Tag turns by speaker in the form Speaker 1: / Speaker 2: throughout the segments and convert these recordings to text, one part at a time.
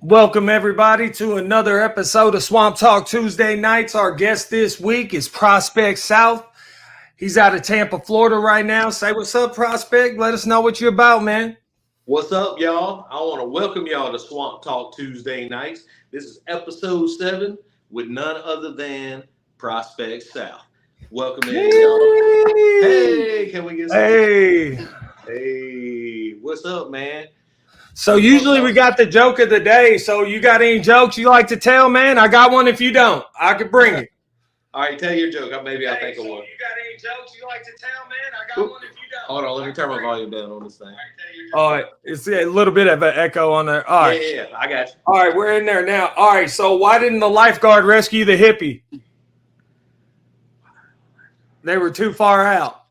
Speaker 1: Welcome everybody to another episode of Swamp Talk Tuesday nights. Our guest this week is Prospect South. He's out of Tampa, Florida right now. Say what's up, Prospect. Let us know what you're about, man.
Speaker 2: What's up, y'all? I want to welcome y'all to Swamp Talk Tuesday nights. This is episode 7 with none other than Prospect South. Welcome in, y'all. Hey, can we get some? Hey, what's up, man?
Speaker 1: So usually we got the joke of the day. So you got any jokes you like to tell, man? I got one if you don't. I could bring it.
Speaker 2: All right, tell your joke. Maybe I'll think of one.
Speaker 1: You got any jokes you like to tell, man? I got one if you don't.
Speaker 2: Hold on, let me turn my volume down on this thing.
Speaker 1: All right, it's a little bit of an echo on there. All right.
Speaker 2: Yeah, I got you.
Speaker 1: All right, we're in there now. All right, so why didn't the lifeguard rescue the hippie? They were too far out.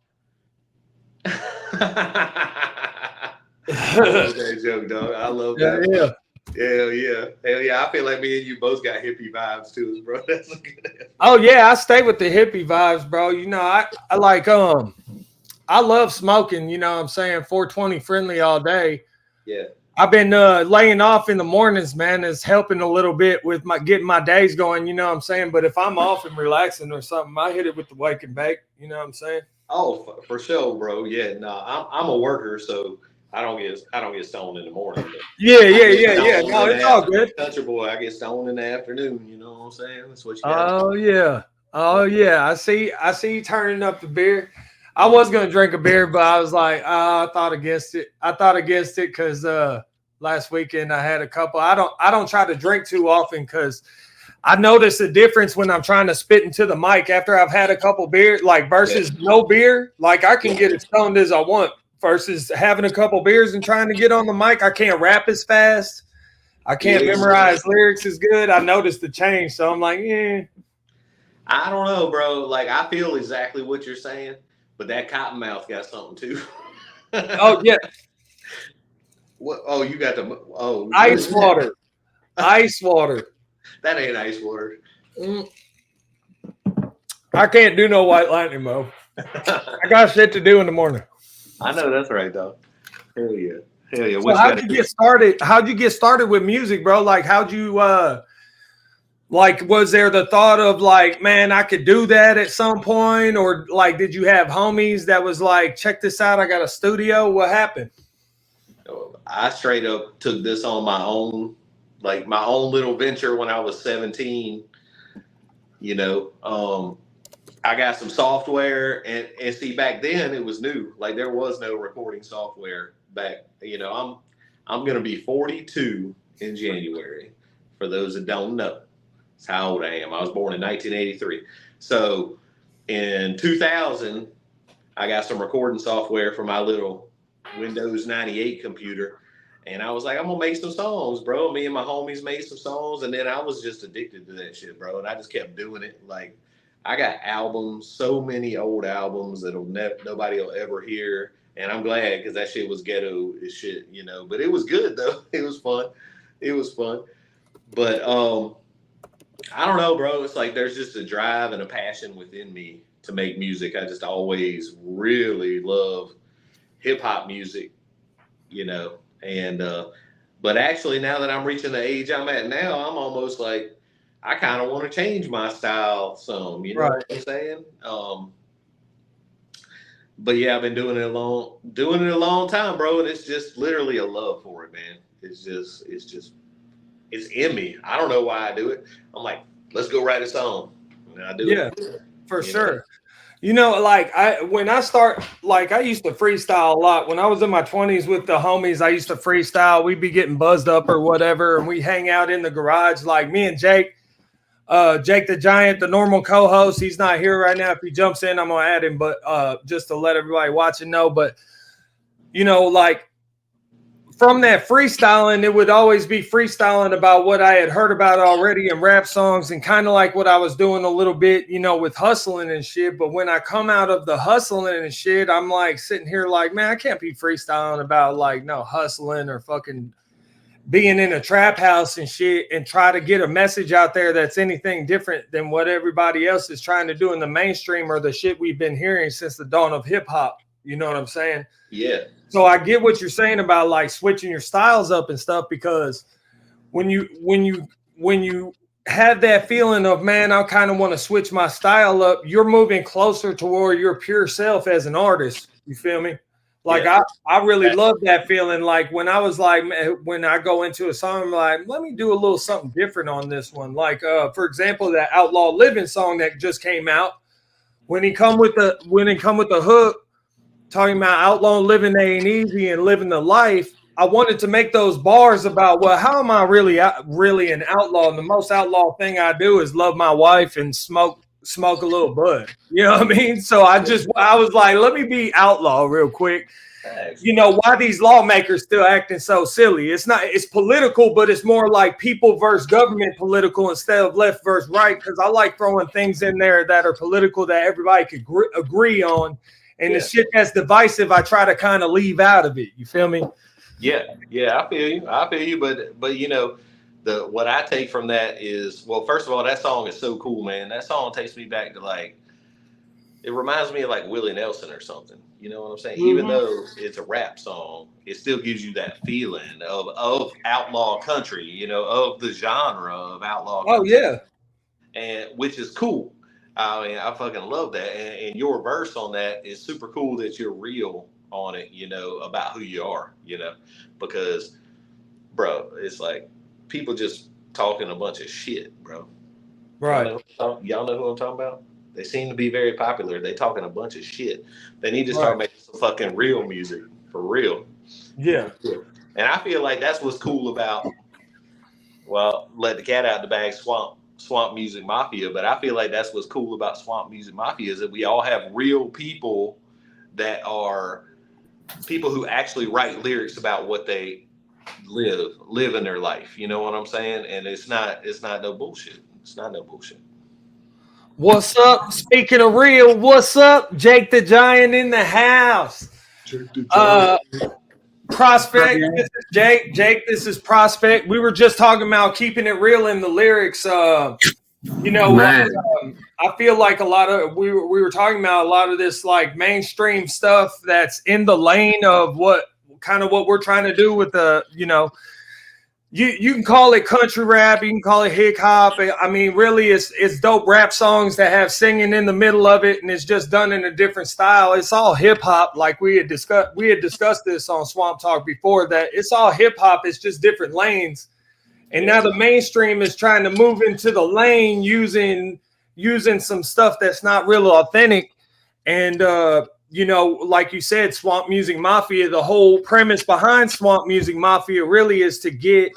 Speaker 2: I love that joke, dog. I love that.
Speaker 1: Yeah.
Speaker 2: Hell yeah. I feel like me and you both got hippie vibes too, bro. That's good.
Speaker 1: Oh yeah, I stay with the hippie vibes, bro. You know, I like I love smoking, you know what I'm saying, 420 friendly all day.
Speaker 2: Yeah.
Speaker 1: I've been laying off in the mornings, man. It's helping a little bit with my getting my days going, you know what I'm saying? But if I'm off and relaxing or something, I hit it with the wake and bake, you know what I'm saying?
Speaker 2: Oh, for sure, bro. Yeah, no, I'm a worker, so I don't get stoned in the morning.
Speaker 1: Yeah. No, it's all good.
Speaker 2: Country boy, I get stoned in the afternoon. You know what I'm saying? That's what you
Speaker 1: got. Oh yeah. I see you turning up the beer. I was gonna drink a beer, but I was like, I thought against it. Because last weekend I had a couple. I don't try to drink too often because I notice a difference when I'm trying to spit into the mic after I've had a couple beers, like versus no beer. Like I can get as stoned as I want versus having a couple beers and trying to get on the mic. I can't rap as fast. I can't memorize lyrics as good. I noticed the change. So I'm like, yeah.
Speaker 2: I don't know, bro. Like I feel exactly what you're saying, but that cottonmouth got something too.
Speaker 1: Oh yeah.
Speaker 2: What? Oh, you got the
Speaker 1: ice water. Ice water.
Speaker 2: That ain't ice water.
Speaker 1: I can't do no white lightning, Mo. I got shit to do in the morning.
Speaker 2: I know that's right, dog. Hell yeah.
Speaker 1: So how'd you get started? How'd you get started with music, bro? Like, how'd you like, was there the thought of like, man, I could do that at some point? Or like, did you have homies that was like, check this out, I got a studio? What happened?
Speaker 2: I straight up took this on my own, like my own little venture when I was 17. You know, I got some software and see back then it was new. Like there was no recording software back. You know, I'm gonna be 42 in January. For those that don't know, that's how old I am. I was born in 1983. So in 2000, I got some recording software for my little Windows 98 computer. And I was like, I'm gonna make some songs, bro. Me and my homies made some songs, and then I was just addicted to that shit, bro. And I just kept doing it. Like, I got albums, so many old albums that'll nobody will ever hear, and I'm glad because that shit was ghetto as shit, you know. But it was good though. It was fun. But I don't know, bro. It's like there's just a drive and a passion within me to make music. I just always really love hip hop music, you know. And but actually now that I'm reaching the age I'm at now, I'm almost like I kind of want to change my style some, you know what I'm saying? But yeah, I've been doing it a long time, bro, and it's just literally a love for it, man. It's in me. I don't know why I do it. I'm like, let's go write a song. And I do it.
Speaker 1: Yeah, for sure. You know, like when I used to freestyle a lot. When I was in my 20s with the homies, I used to freestyle. We'd be getting buzzed up or whatever, and we hang out in the garage. Like me and Jake the Giant, the normal co-host. He's not here right now. If he jumps in, I'm gonna add him. But just to let everybody watching know. But you know, like from that freestyling, it would always be freestyling about what I had heard about already in rap songs and kind of like what I was doing a little bit, you know, with hustling and shit. But when I come out of the hustling and shit, I'm like sitting here like, man, I can't be freestyling about like no hustling or fucking being in a trap house and shit and try to get a message out there that's anything different than what everybody else is trying to do in the mainstream or the shit we've been hearing since the dawn of hip hop. You know what I'm saying?
Speaker 2: Yeah.
Speaker 1: So I get what you're saying about like switching your styles up and stuff, because when you have that feeling of, man, I kind of want to switch my style up, you're moving closer toward your pure self as an artist. You feel me? Like
Speaker 2: Yeah.
Speaker 1: I really love that feeling. Like when I was like, when I go into a song, I'm like, let me do a little something different on this one. Like, for example, that Outlaw Living song that just came out. When he come with the hook, talking about outlaw living ain't easy and living the life. I wanted to make those bars about, well, how am I really an outlaw? And the most outlaw thing I do is love my wife and smoke a little bud. You know what I mean? So I was like, let me be outlaw real quick.
Speaker 2: Thanks.
Speaker 1: Why these lawmakers still acting so silly? It's political, but it's more like people versus government political instead of left versus right. Because I like throwing things in there that are political that everybody could agree on, and the shit that's divisive, I try to kind of leave out of it. You feel me?
Speaker 2: Yeah, I feel you, but the what I take from that is, well, first of all, that song is so cool, man. That song takes me back to like, it reminds me of like Willie Nelson or something. You know what I'm saying? Even
Speaker 1: Mm-hmm.
Speaker 2: though it's a rap song, it still gives you that feeling of outlaw country, of the genre of outlaw
Speaker 1: Oh
Speaker 2: country,
Speaker 1: yeah,
Speaker 2: and which is cool. I mean, I fucking love that. And your verse on that is super cool that you're real on it, about who you are, because, bro, it's like people just talking a bunch of shit, bro.
Speaker 1: right,
Speaker 2: Y'all know who I'm talking about? They seem to be very popular. They talking a bunch of shit. They need to
Speaker 1: right,
Speaker 2: start making some fucking real music for real.
Speaker 1: yeah,
Speaker 2: And I feel like that's what's cool about, well, let the cat out the bag, Swamp Music Mafia. But I feel like that's what's cool about Swamp Music Mafia is that we all have real people that are people who actually write lyrics about what they live in their life. You know what I'm saying? And it's not no bullshit. It's not no bullshit.
Speaker 1: What's up? Speaking of real, what's up? Jake the Giant in the house.
Speaker 2: Check the giant.
Speaker 1: Uh, Prospect. This is Jake. Jake, this is Prospect. We were just talking about keeping it real in the lyrics.
Speaker 3: Man,
Speaker 1: I feel like a lot of we were talking about a lot of this like mainstream stuff that's in the lane of what we're trying to do with you can call it country rap, you can call it hip hop. I mean, really, it's dope rap songs that have singing in the middle of it, and it's just done in a different style. It's all hip hop, like we had discussed. We had discussed this on Swamptalk before. That it's all hip hop. It's just different lanes. And
Speaker 2: Yeah.
Speaker 1: now the mainstream is trying to move into the lane using some stuff that's not real authentic. And like you said, Swamp Music Mafia, the whole premise behind Swamp Music Mafia really is to get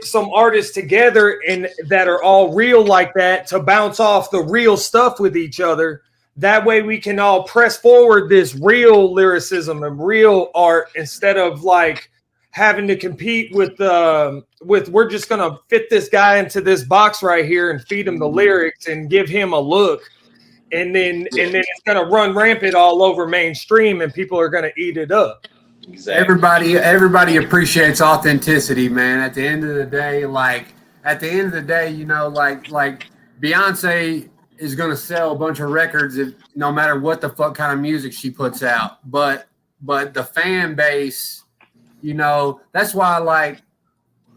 Speaker 1: some artists together and that are all real like that to bounce off the real stuff with each other. That way we can all press forward this real lyricism and real art instead of like having to compete with we're just gonna fit this guy into this box right here and feed him the lyrics and give him a look, and then it's gonna run rampant all over mainstream and people are gonna eat it up.
Speaker 2: Exactly.
Speaker 3: everybody appreciates authenticity, man. At the end of the day, like Beyonce is gonna sell a bunch of records if no matter what the fuck kind of music she puts out. But the fan base, that's why like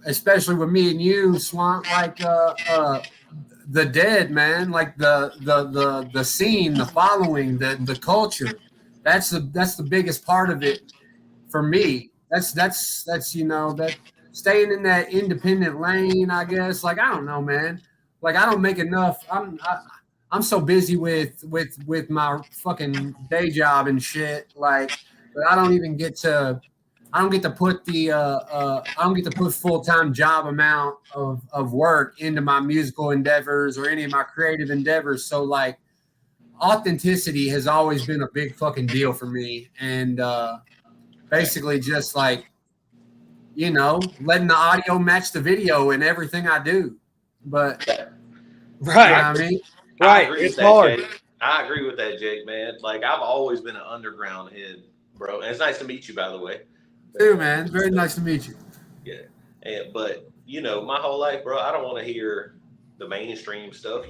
Speaker 3: especially with me and you, Swamp, like the dead man, like the scene, the following, the culture. That's the biggest part of it for me. That's that staying in that independent lane, I guess. Like I don't know, man. Like I don't make enough. I'm so busy with my fucking day job and shit. Like, but I don't get to put I don't get to put full-time job amount of work into my musical endeavors or any of my creative endeavors. So like authenticity has always been a big fucking deal for me. And basically just like, letting the audio match the video in everything I do. But you know
Speaker 1: Right,
Speaker 3: what I mean?
Speaker 2: I
Speaker 1: right.
Speaker 2: agree with
Speaker 1: It's
Speaker 2: that,
Speaker 1: hard.
Speaker 2: Jake. I agree with that, Jake, man. Like I've always been an underground head, bro. And it's nice to meet you, by the way.
Speaker 3: Too, man. Very nice to meet you.
Speaker 2: Yeah. But my whole life, bro, I don't want to hear the mainstream stuff.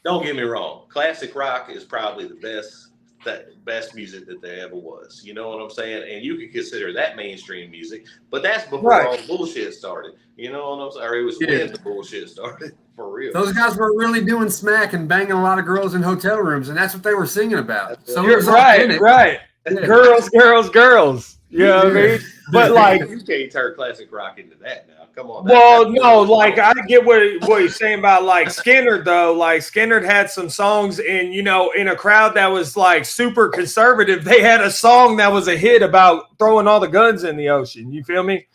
Speaker 2: Don't get me wrong. Classic rock is probably the best the best music that there ever was. You know what I'm saying? And you could consider that mainstream music, but that's before all the bullshit started. You know what I'm saying? Or it was when the bullshit started, for real.
Speaker 3: Those guys were really doing smack and banging a lot of girls in hotel rooms, and that's what they were singing about. So
Speaker 1: you're right. Yeah. Girls. You know what I mean? But like,
Speaker 2: you can't turn classic rock into that now. Come on.
Speaker 1: Well, no, like I get what he's saying about like Skinner though. Like Skinner had some songs, and you know, in a crowd that was like super conservative, they had a song that was a hit about throwing all the guns in the ocean. You feel me?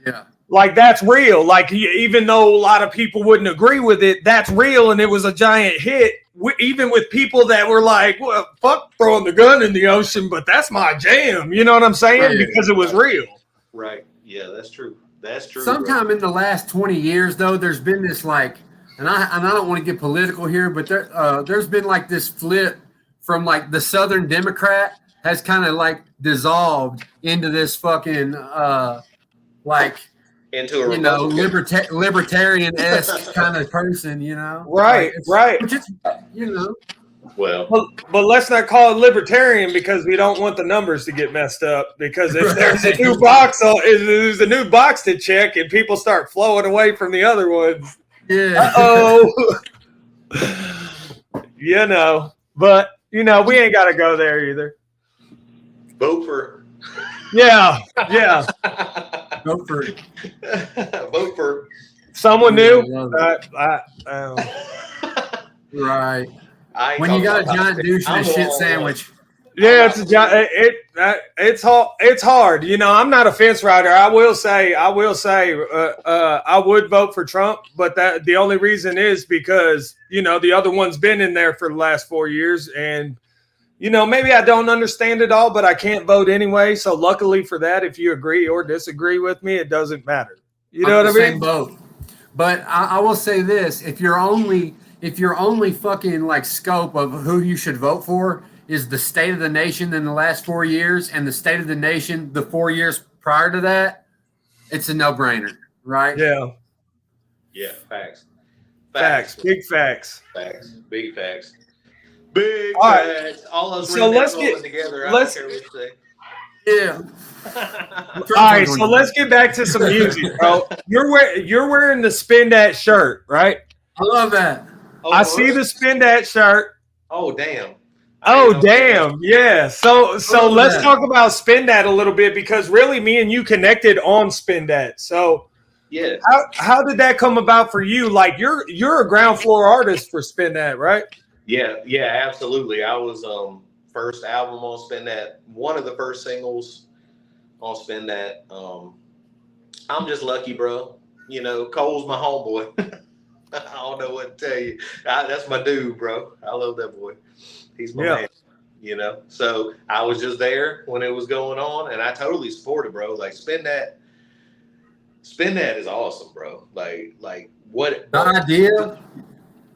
Speaker 3: Yeah.
Speaker 1: Like that's real. Like even though a lot of people wouldn't agree with it, that's real, and it was a giant hit. Even with people that were like, "Well, fuck throwing the gun in the ocean," but that's my jam. You know what I'm saying? Right. Because it was real.
Speaker 2: Right. Yeah, that's true. That's true.
Speaker 3: Sometime in the last 20 years, though, there's been this like, and I don't want to get political here, but there's been like this flip from like the Southern Democrat has kind of like dissolved into this fucking like
Speaker 2: into a
Speaker 3: libertarian-esque kind of person, you know?
Speaker 1: Right, like right.
Speaker 3: Which is, you know.
Speaker 2: Well,
Speaker 1: but let's not call it libertarian because we don't want the numbers to get messed up. Because if there's a new box, if there's a new box to check, and people start flowing away from the other ones, you know. But you know, we ain't got to go there either.
Speaker 2: Vote for.
Speaker 1: Yeah.
Speaker 3: Vote for.
Speaker 2: Vote for.
Speaker 1: Someone new.
Speaker 3: Right. When you got a giant douche and a shit sandwich.
Speaker 1: Yeah, it's hard. You know, I'm not a fence rider. I will say I would vote for Trump, but the only reason is because, you know, the other one's been in there for the last 4 years, and you know, maybe I don't understand it all, but I can't vote anyway. So luckily for that, if you agree or disagree with me, it doesn't matter. You know what I mean?
Speaker 3: Same boat. But I will say this: if your only fucking like scope of who you should vote for is the state of the nation in the last 4 years and the state of the nation the 4 years prior to that, it's a no-brainer, right?
Speaker 2: Yeah. Yeah. Facts.
Speaker 1: Big facts.
Speaker 2: Big facts. Big facts. All those
Speaker 1: let's
Speaker 2: get together.
Speaker 1: Let's
Speaker 2: I don't care what you say.
Speaker 3: Yeah.
Speaker 1: All right, so let's get back to some music, bro. You're wearing the Spin That shirt, right?
Speaker 3: I love that.
Speaker 1: I see the Spin That shirt.
Speaker 2: Oh damn.
Speaker 1: Yeah. So let's talk about Spin That a little bit, because really me and you connected on Spin That. So
Speaker 2: yeah.
Speaker 1: How did that come about for you? Like you're a ground floor artist for Spin That, right?
Speaker 2: Yeah, absolutely. I was first album on Spin That, one of the first singles on Spin That. I'm just lucky, bro. You know, Cole's my homeboy. I don't know what to tell you. That's my dude, bro. I love that boy. He's my man. You know, so I was just there when it was going on, and I totally supported, bro. Like Spin That is awesome, bro. Like what
Speaker 3: the idea?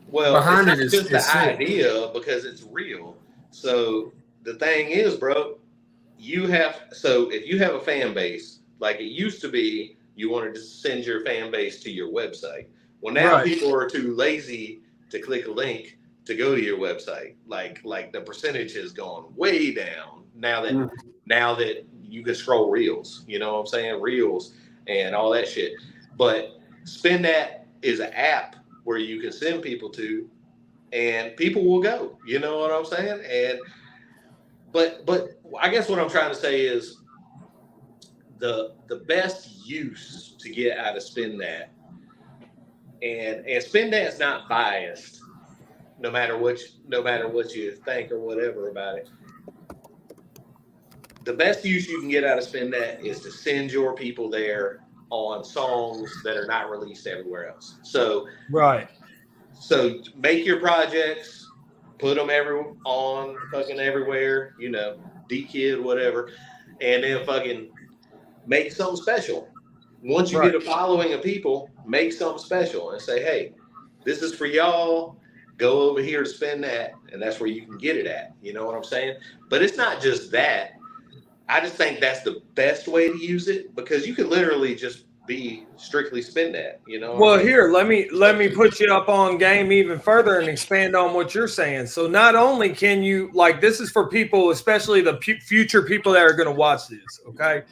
Speaker 2: Well,
Speaker 3: behind
Speaker 2: it's
Speaker 3: it is
Speaker 2: just the
Speaker 3: sick.
Speaker 2: idea, because it's real. So the thing is, bro, if you have a fan base, like it used to be, you wanted to send your fan base to your website. Well, now people are too lazy to click a link to go to your website. Like the percentage has gone way down now that you can scroll reels. You know what I'm saying? Reels and all that shit. But Spin That is an app where you can send people to, and people will go. You know what I'm saying? But I guess what I'm trying to say is the best use to get out of Spin That, and Spin That's not biased, no matter what you think or whatever about it. The best use you can get out of Spin That is to send your people there on songs that are not released everywhere else. So make your projects, put them on fucking everywhere, you know, D-Kid, whatever, and then fucking make something special. Once you get a following of people, make something special and say, hey, this is for y'all. Go over here to Spin That, and that's where you can get it at. You know what I'm saying? But it's not just that. I just think that's the best way to use it, because you can literally just be strictly spin that, you know.
Speaker 1: Well, here, let me put you up on game even further and expand on what you're saying. So not only can you, like, this is for people, especially the future people that are going to watch this, okay?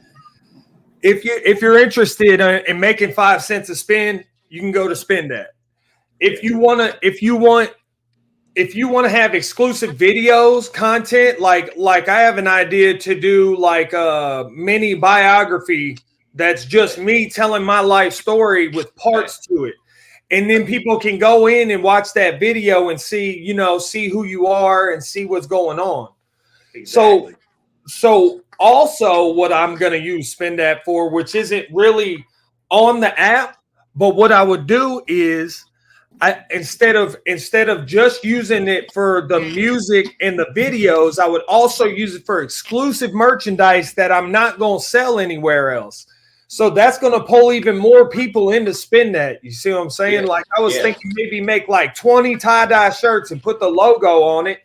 Speaker 1: If you're interested in making 5 cents a spin, you can go to Spin That. If you want to have exclusive videos, content, like I have an idea to do like a mini biography that's just me telling my life story with parts to it. And then people can go in and watch that video and see who you are and see what's going on.
Speaker 2: Exactly.
Speaker 1: So also what I'm going to use Spin That for, which isn't really on the app, but what I would do is instead of just using it for the music and the videos, I would also use it for exclusive merchandise that I'm not going to sell anywhere else. So that's going to pull even more people into Spin That. You see what I'm saying?
Speaker 2: Yeah.
Speaker 1: Like I was thinking maybe make like 20 tie-dye shirts and put the logo on it,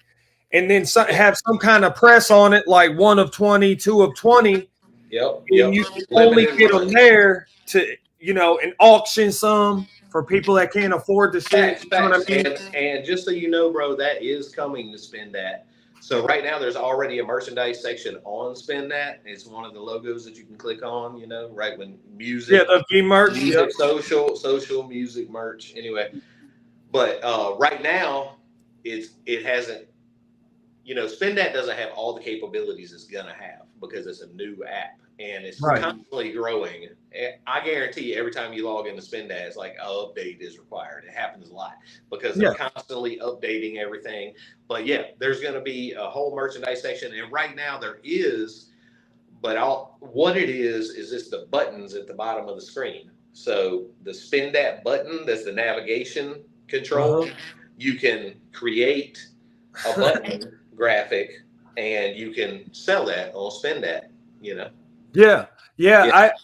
Speaker 1: and then have some kind of press on it, like 1 of 20, 2 of 20.
Speaker 2: Yep.
Speaker 1: And you can only get them there to, and auction some for people that can't afford the shit.
Speaker 2: Facts.
Speaker 1: You know what I mean?
Speaker 2: And just so you know, bro, that is coming to Spin That. So right now there's already a merchandise section on Spin That. It's one of the logos that you can click on, right when music.
Speaker 1: Yeah, the V merch.
Speaker 2: Music, social music merch. Anyway. But right now it hasn't, Spin That doesn't have all the capabilities it's gonna have because it's a new app. And it's constantly growing. I guarantee you, every time you log into Spin That, it's like an update is required. It happens a lot because they're constantly updating everything. But yeah, there's going to be a whole merchandise section, and right now there is. But what it is just the buttons at the bottom of the screen. So the Spin That button, that's the navigation control. You can create a button graphic, and you can sell that on Spin That.
Speaker 1: Yeah.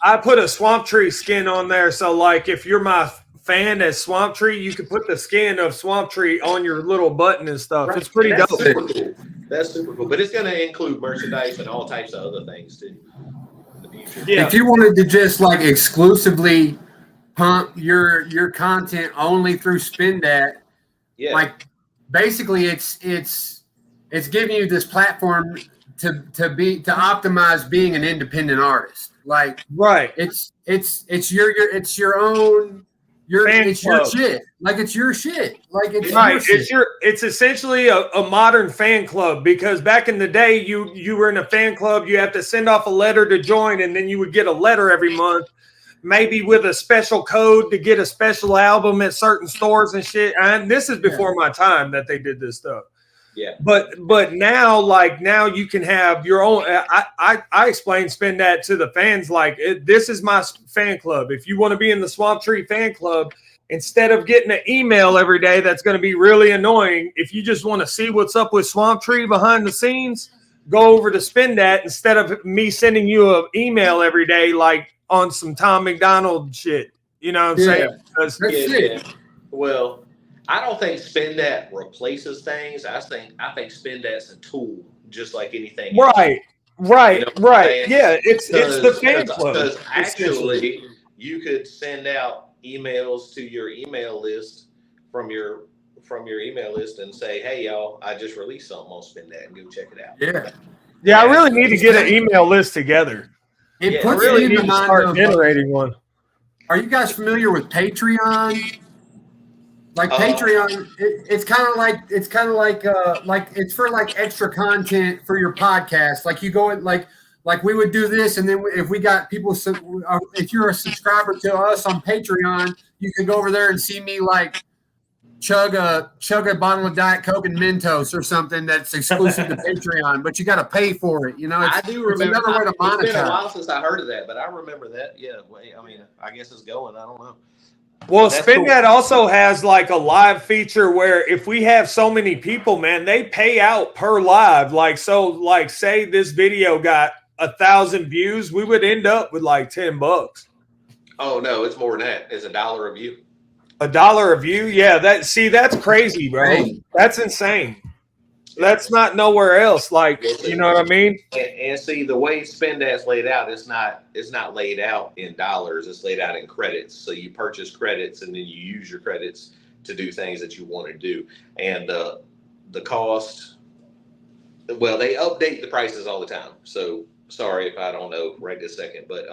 Speaker 1: I put a Swamp Tree skin on there. So like if you're my fan as Swamp Tree, you can put the skin of Swamp Tree on your little button and stuff. Right. It's pretty dope.
Speaker 2: Super cool. That's super cool. But it's going to include merchandise and all types of other things too in the future.
Speaker 3: Yeah. If you wanted to just like exclusively pump your content only through Spin That, like basically it's giving you this platform to optimize being an independent artist. Like it's your own it's your shit. Like it's your shit. Like it's your shit.
Speaker 1: It's essentially a modern fan club, because back in the day you were in a fan club, you have to send off a letter to join, and then you would get a letter every month, maybe with a special code to get a special album at certain stores and shit. And this is before my time that they did this stuff.
Speaker 2: Yeah,
Speaker 1: but now you can have your own. I explain Spin That to the fans like this is my fan club. If you want to be in the Swamp Tree fan club, instead of getting an email every day that's going to be really annoying, if you just want to see what's up with Swamp Tree behind the scenes, go over to Spin That instead of me sending you an email every day like on some Tom McDonald shit. You know what I'm saying?
Speaker 2: Yeah. Well, I don't think Spin That replaces things. I think Spin That's a tool, just like anything else.
Speaker 1: Right. Yeah, it's the fan club.
Speaker 2: Because actually, you could send out emails to your email list from your email list and say, "Hey, y'all, I just released something on Spin That, and go check it out."
Speaker 1: Yeah. I really need to get an email list together.
Speaker 3: It
Speaker 1: puts really need to start generating one.
Speaker 3: Are you guys familiar with Patreon? Like Patreon, it's kind of like it's for like extra content for your podcast. Like you go in, like we would do this, and then if we got people, if you're a subscriber to us on Patreon, you can go over there and see me like chug a bottle of Diet Coke and Mentos or something that's exclusive to Patreon, but you got to pay for it.
Speaker 2: I do remember.
Speaker 3: It's another way to monetize.
Speaker 2: It's been a while since I heard of that, but I remember that. Yeah, I mean, I guess it's going. I don't know.
Speaker 1: Well, Spin That also has like a live feature where if we have so many people, man, they pay out per live. Like, so like say this video got 1,000 views, we would end up with like $10.
Speaker 2: Oh no, it's more than that. It's $1 a view.
Speaker 1: $1 a view? Yeah, that's crazy, bro. That's insane. That's not nowhere else. Like, you know what I mean?
Speaker 2: And see, the way Spendac's laid out, it's not laid out in dollars. It's laid out in credits. So you purchase credits, and then you use your credits to do things that you want to do. And the cost, well, they update the prices all the time. So sorry if I don't know right this second, but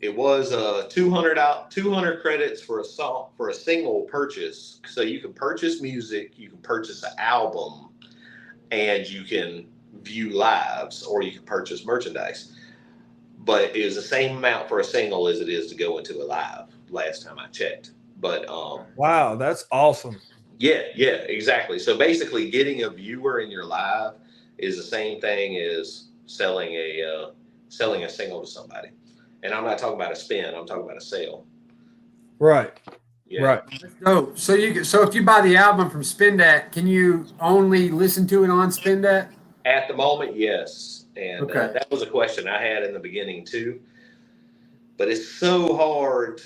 Speaker 2: it was 200 credits for a song, for a single purchase. So you can purchase music, you can purchase an album, and you can view lives, or you can purchase merchandise. But it was the same amount for a single as it is to go into a live. Last time I checked, but
Speaker 1: wow, that's awesome.
Speaker 2: Yeah, exactly. So basically, getting a viewer in your live is the same thing as selling a single to somebody. And I'm not talking about a spin. I'm talking about a sale.
Speaker 1: Right.
Speaker 2: Yeah.
Speaker 1: Right.
Speaker 3: So if you buy the album from Spindat, can you only listen to it on Spindat?
Speaker 2: At the moment, yes. And
Speaker 3: okay.
Speaker 2: That was a question I had in the beginning too. But it's so hard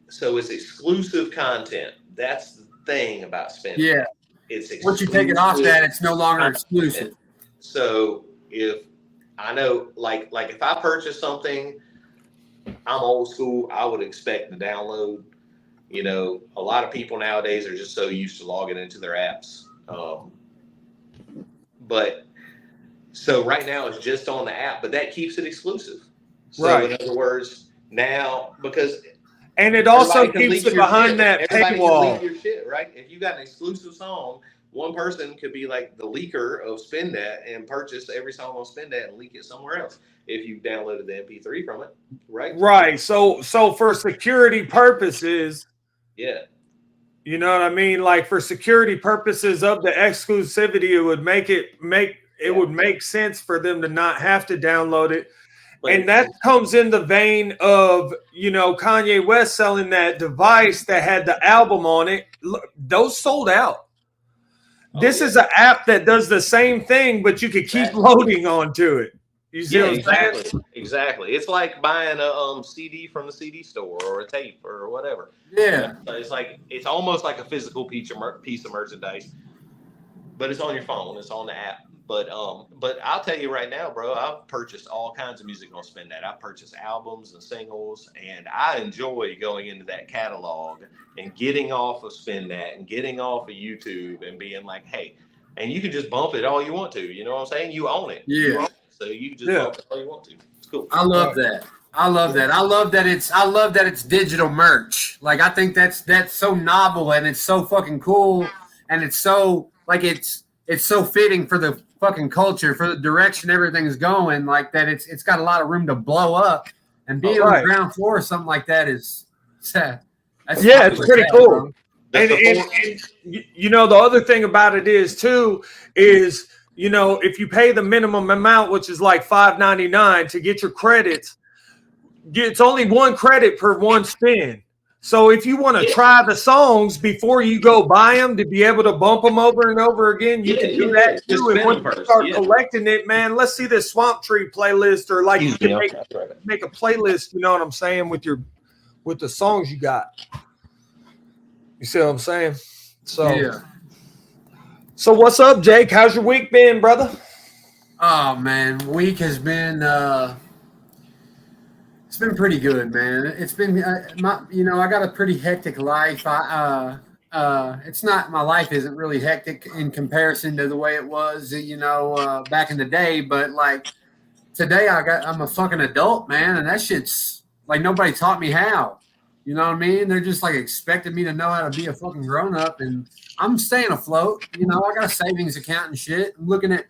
Speaker 2: so it's exclusive content. That's the thing about Spindat.
Speaker 3: Yeah.
Speaker 2: It's exclusive.
Speaker 3: Once you take it off that, it's no longer exclusive.
Speaker 2: So if I know, like if I purchase something, I'm old school, I would expect the download. You know, a lot of people nowadays are just so used to logging into their apps. But so right now it's just on the app, but that keeps it exclusive. So
Speaker 1: right.
Speaker 2: In other words, now because
Speaker 1: it also keeps it behind that paywall.
Speaker 2: Can leak your shit, right? If you got an exclusive song, one person could be like the leaker of Spindat and purchase every song on Spindat and leak it somewhere else if you downloaded the MP3 from it, right?
Speaker 1: Right. So for security purposes,
Speaker 2: yeah.
Speaker 1: You know what I mean? Like for security purposes of the exclusivity, it would make sense for them to not have to download it. And that comes in the vein of, you know, Kanye West selling that device that had the album on it. Those sold out. This is an app that does the same thing, but you could keep loading onto it. You see what I'm saying?
Speaker 2: Exactly. It's like buying a CD from the CD store or a tape or whatever.
Speaker 3: Yeah.
Speaker 2: It's almost like a physical piece of merchandise, but it's on your phone. It's on the app. But I'll tell you right now, bro, I've purchased all kinds of music on Spindat. I've purchased albums and singles, and I enjoy going into that catalog and getting off of Spindat and getting off of YouTube and being like, hey, and you can just bump it all you want to. You know what I'm saying? You own it.
Speaker 3: Yeah.
Speaker 2: You own it, so you can just bump it all you want to. It's cool.
Speaker 3: I love that. I love that it's digital merch. Like I think that's so novel and it's so fucking cool and it's so like it's so fitting for the fucking culture, for the direction everything's going, like that it's got a lot of room to blow up, and being on the ground floor or something like that is
Speaker 1: it's pretty cool. And you know, the other thing about it is you know, if you pay the minimum amount, which is like $5.99 to get your credits, it's only one credit per one spin. So if you want to try the songs before you go buy them to be able to bump them over and over again, you can do that too. And once you start collecting it, man, let's see this Swamp Tree playlist, or like you can make a playlist. You know what I'm saying, with the songs you got. You see what I'm saying? So what's up, Jake? How's your week been, brother?
Speaker 3: Oh man, week has been. It's been pretty good, man. It's been, I got a pretty hectic life. It's not, my life isn't really hectic in comparison to the way it was, back in the day. But like today, I'm a fucking adult, man, and that shit's like nobody taught me how. You know what I mean? They're just like expecting me to know how to be a fucking grown up, and I'm staying afloat. You know, I got a savings account and shit. I'm looking at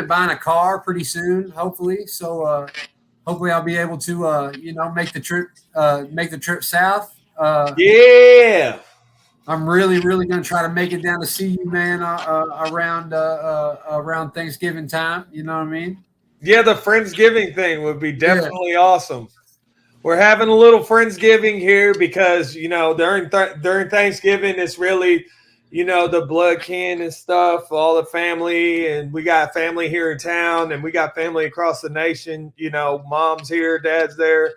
Speaker 3: buying a car pretty soon, hopefully. So. Hopefully, I'll be able to, make the trip south.
Speaker 1: Yeah.
Speaker 3: I'm really, really going to try to make it down to see you, man, around Thanksgiving time. You know what I mean?
Speaker 1: Yeah, the Friendsgiving thing would be definitely awesome. We're having a little Friendsgiving here because, during Thanksgiving, it's really, the blood kin and stuff, all the family, and we got family here in town, and we got family across the nation. Mom's here, dad's there.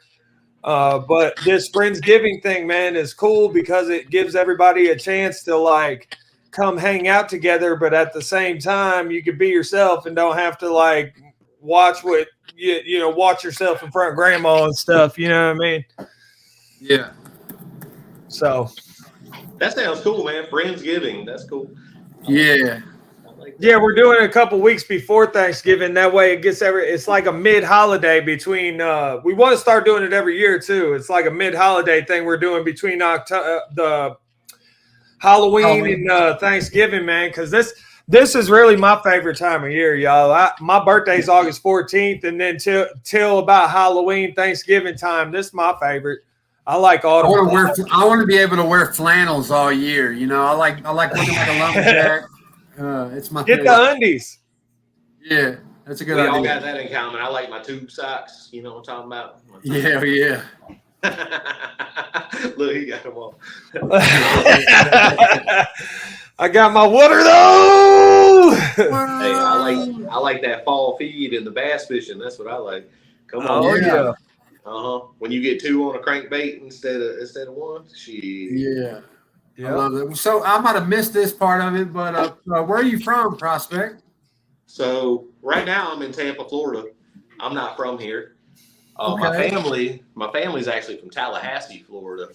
Speaker 1: But this Friendsgiving thing, man, is cool because it gives everybody a chance to come hang out together, but at the same time, you could be yourself and don't have to like watch what watch yourself in front of grandma and stuff. You know what I mean?
Speaker 3: Yeah.
Speaker 1: So
Speaker 2: That sounds cool, man. Friendsgiving. That's cool.
Speaker 3: Yeah.
Speaker 1: yeah, we're doing it a couple weeks before Thanksgiving. That way it gets it's like a mid-holiday between we want to start doing it every year too. It's like a mid-holiday thing we're doing between the Halloween and Thanksgiving, man, because this is really my favorite time of year, y'all. My birthday's August 14th, and then till about Halloween, Thanksgiving time, this is my favorite. I like autumn.
Speaker 3: I want to be able to wear flannels all year. You know, I like looking like a lumberjack. It's my
Speaker 1: Get
Speaker 3: favorite.
Speaker 1: the undies.
Speaker 3: Yeah, that's a good
Speaker 2: We
Speaker 3: idea.
Speaker 2: all got that in common. I like my tube socks. You know what I'm talking about?
Speaker 3: Yeah, yeah.
Speaker 2: Look, he got them all.
Speaker 1: I got my water though.
Speaker 2: Hey, I like that fall feed and the bass fishing. That's what I like. Come on.
Speaker 1: Oh yeah.
Speaker 2: When you get two on a crankbait instead of one, shit.
Speaker 3: Yeah. I love it. So I might have missed this part of it, but where are you from, Prospect?
Speaker 2: So right now I'm in Tampa, Florida. I'm not from here.
Speaker 3: Okay.
Speaker 2: My family's actually from Tallahassee, Florida.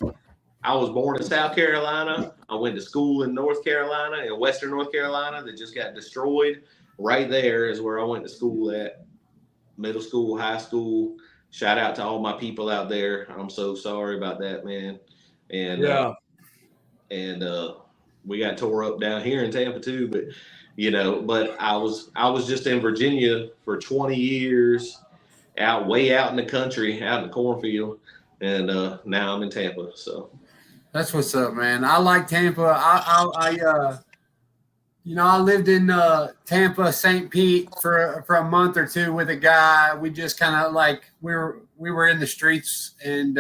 Speaker 2: I was born in South Carolina. I went to school in North Carolina, in Western North Carolina, that just got destroyed. Right there is where I went to school at, middle school, high school. Shout out to all my people out there. I'm so sorry about that, man. And we got tore up down here in Tampa too. But I was just in Virginia for 20 years, way out in the country, out in the cornfield, and now I'm in Tampa. So
Speaker 3: that's what's up, man. I like Tampa. I lived in Tampa, St. Pete for a month or two with a guy. We just kind of like we were in the streets, and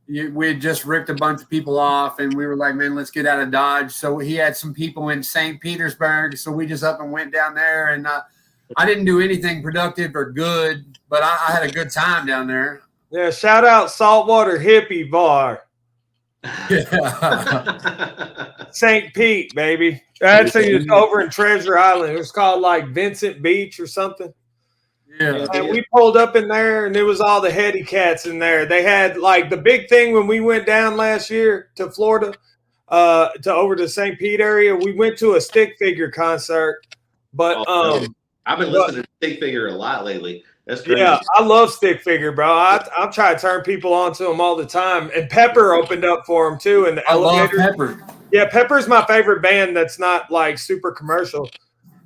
Speaker 3: we had just ripped a bunch of people off, and we were like, man, let's get out of Dodge. So he had some people in St. Petersburg, so we just up and went down there, and I didn't do anything productive or good, but I had a good time down there.
Speaker 1: Yeah, shout out Saltwater Hippie Bar. St. Pete, baby. That's over in Treasure Island. It was called like Vincent Beach or something.
Speaker 3: Yeah.
Speaker 1: And we pulled up in there, and it was all the heady cats in there. They had like the big thing when we went down last year to Florida, over to St. Pete area. We went to a stick figure concert, but
Speaker 2: I've been listening to stick figure a lot lately. That's crazy.
Speaker 1: Yeah, I love stick figure, bro. I'm trying to turn people on to them all the time. And Pepper opened up for them too. And the elevator.
Speaker 3: Love Pepper.
Speaker 1: Yeah, Pepper's my favorite band that's not like super commercial.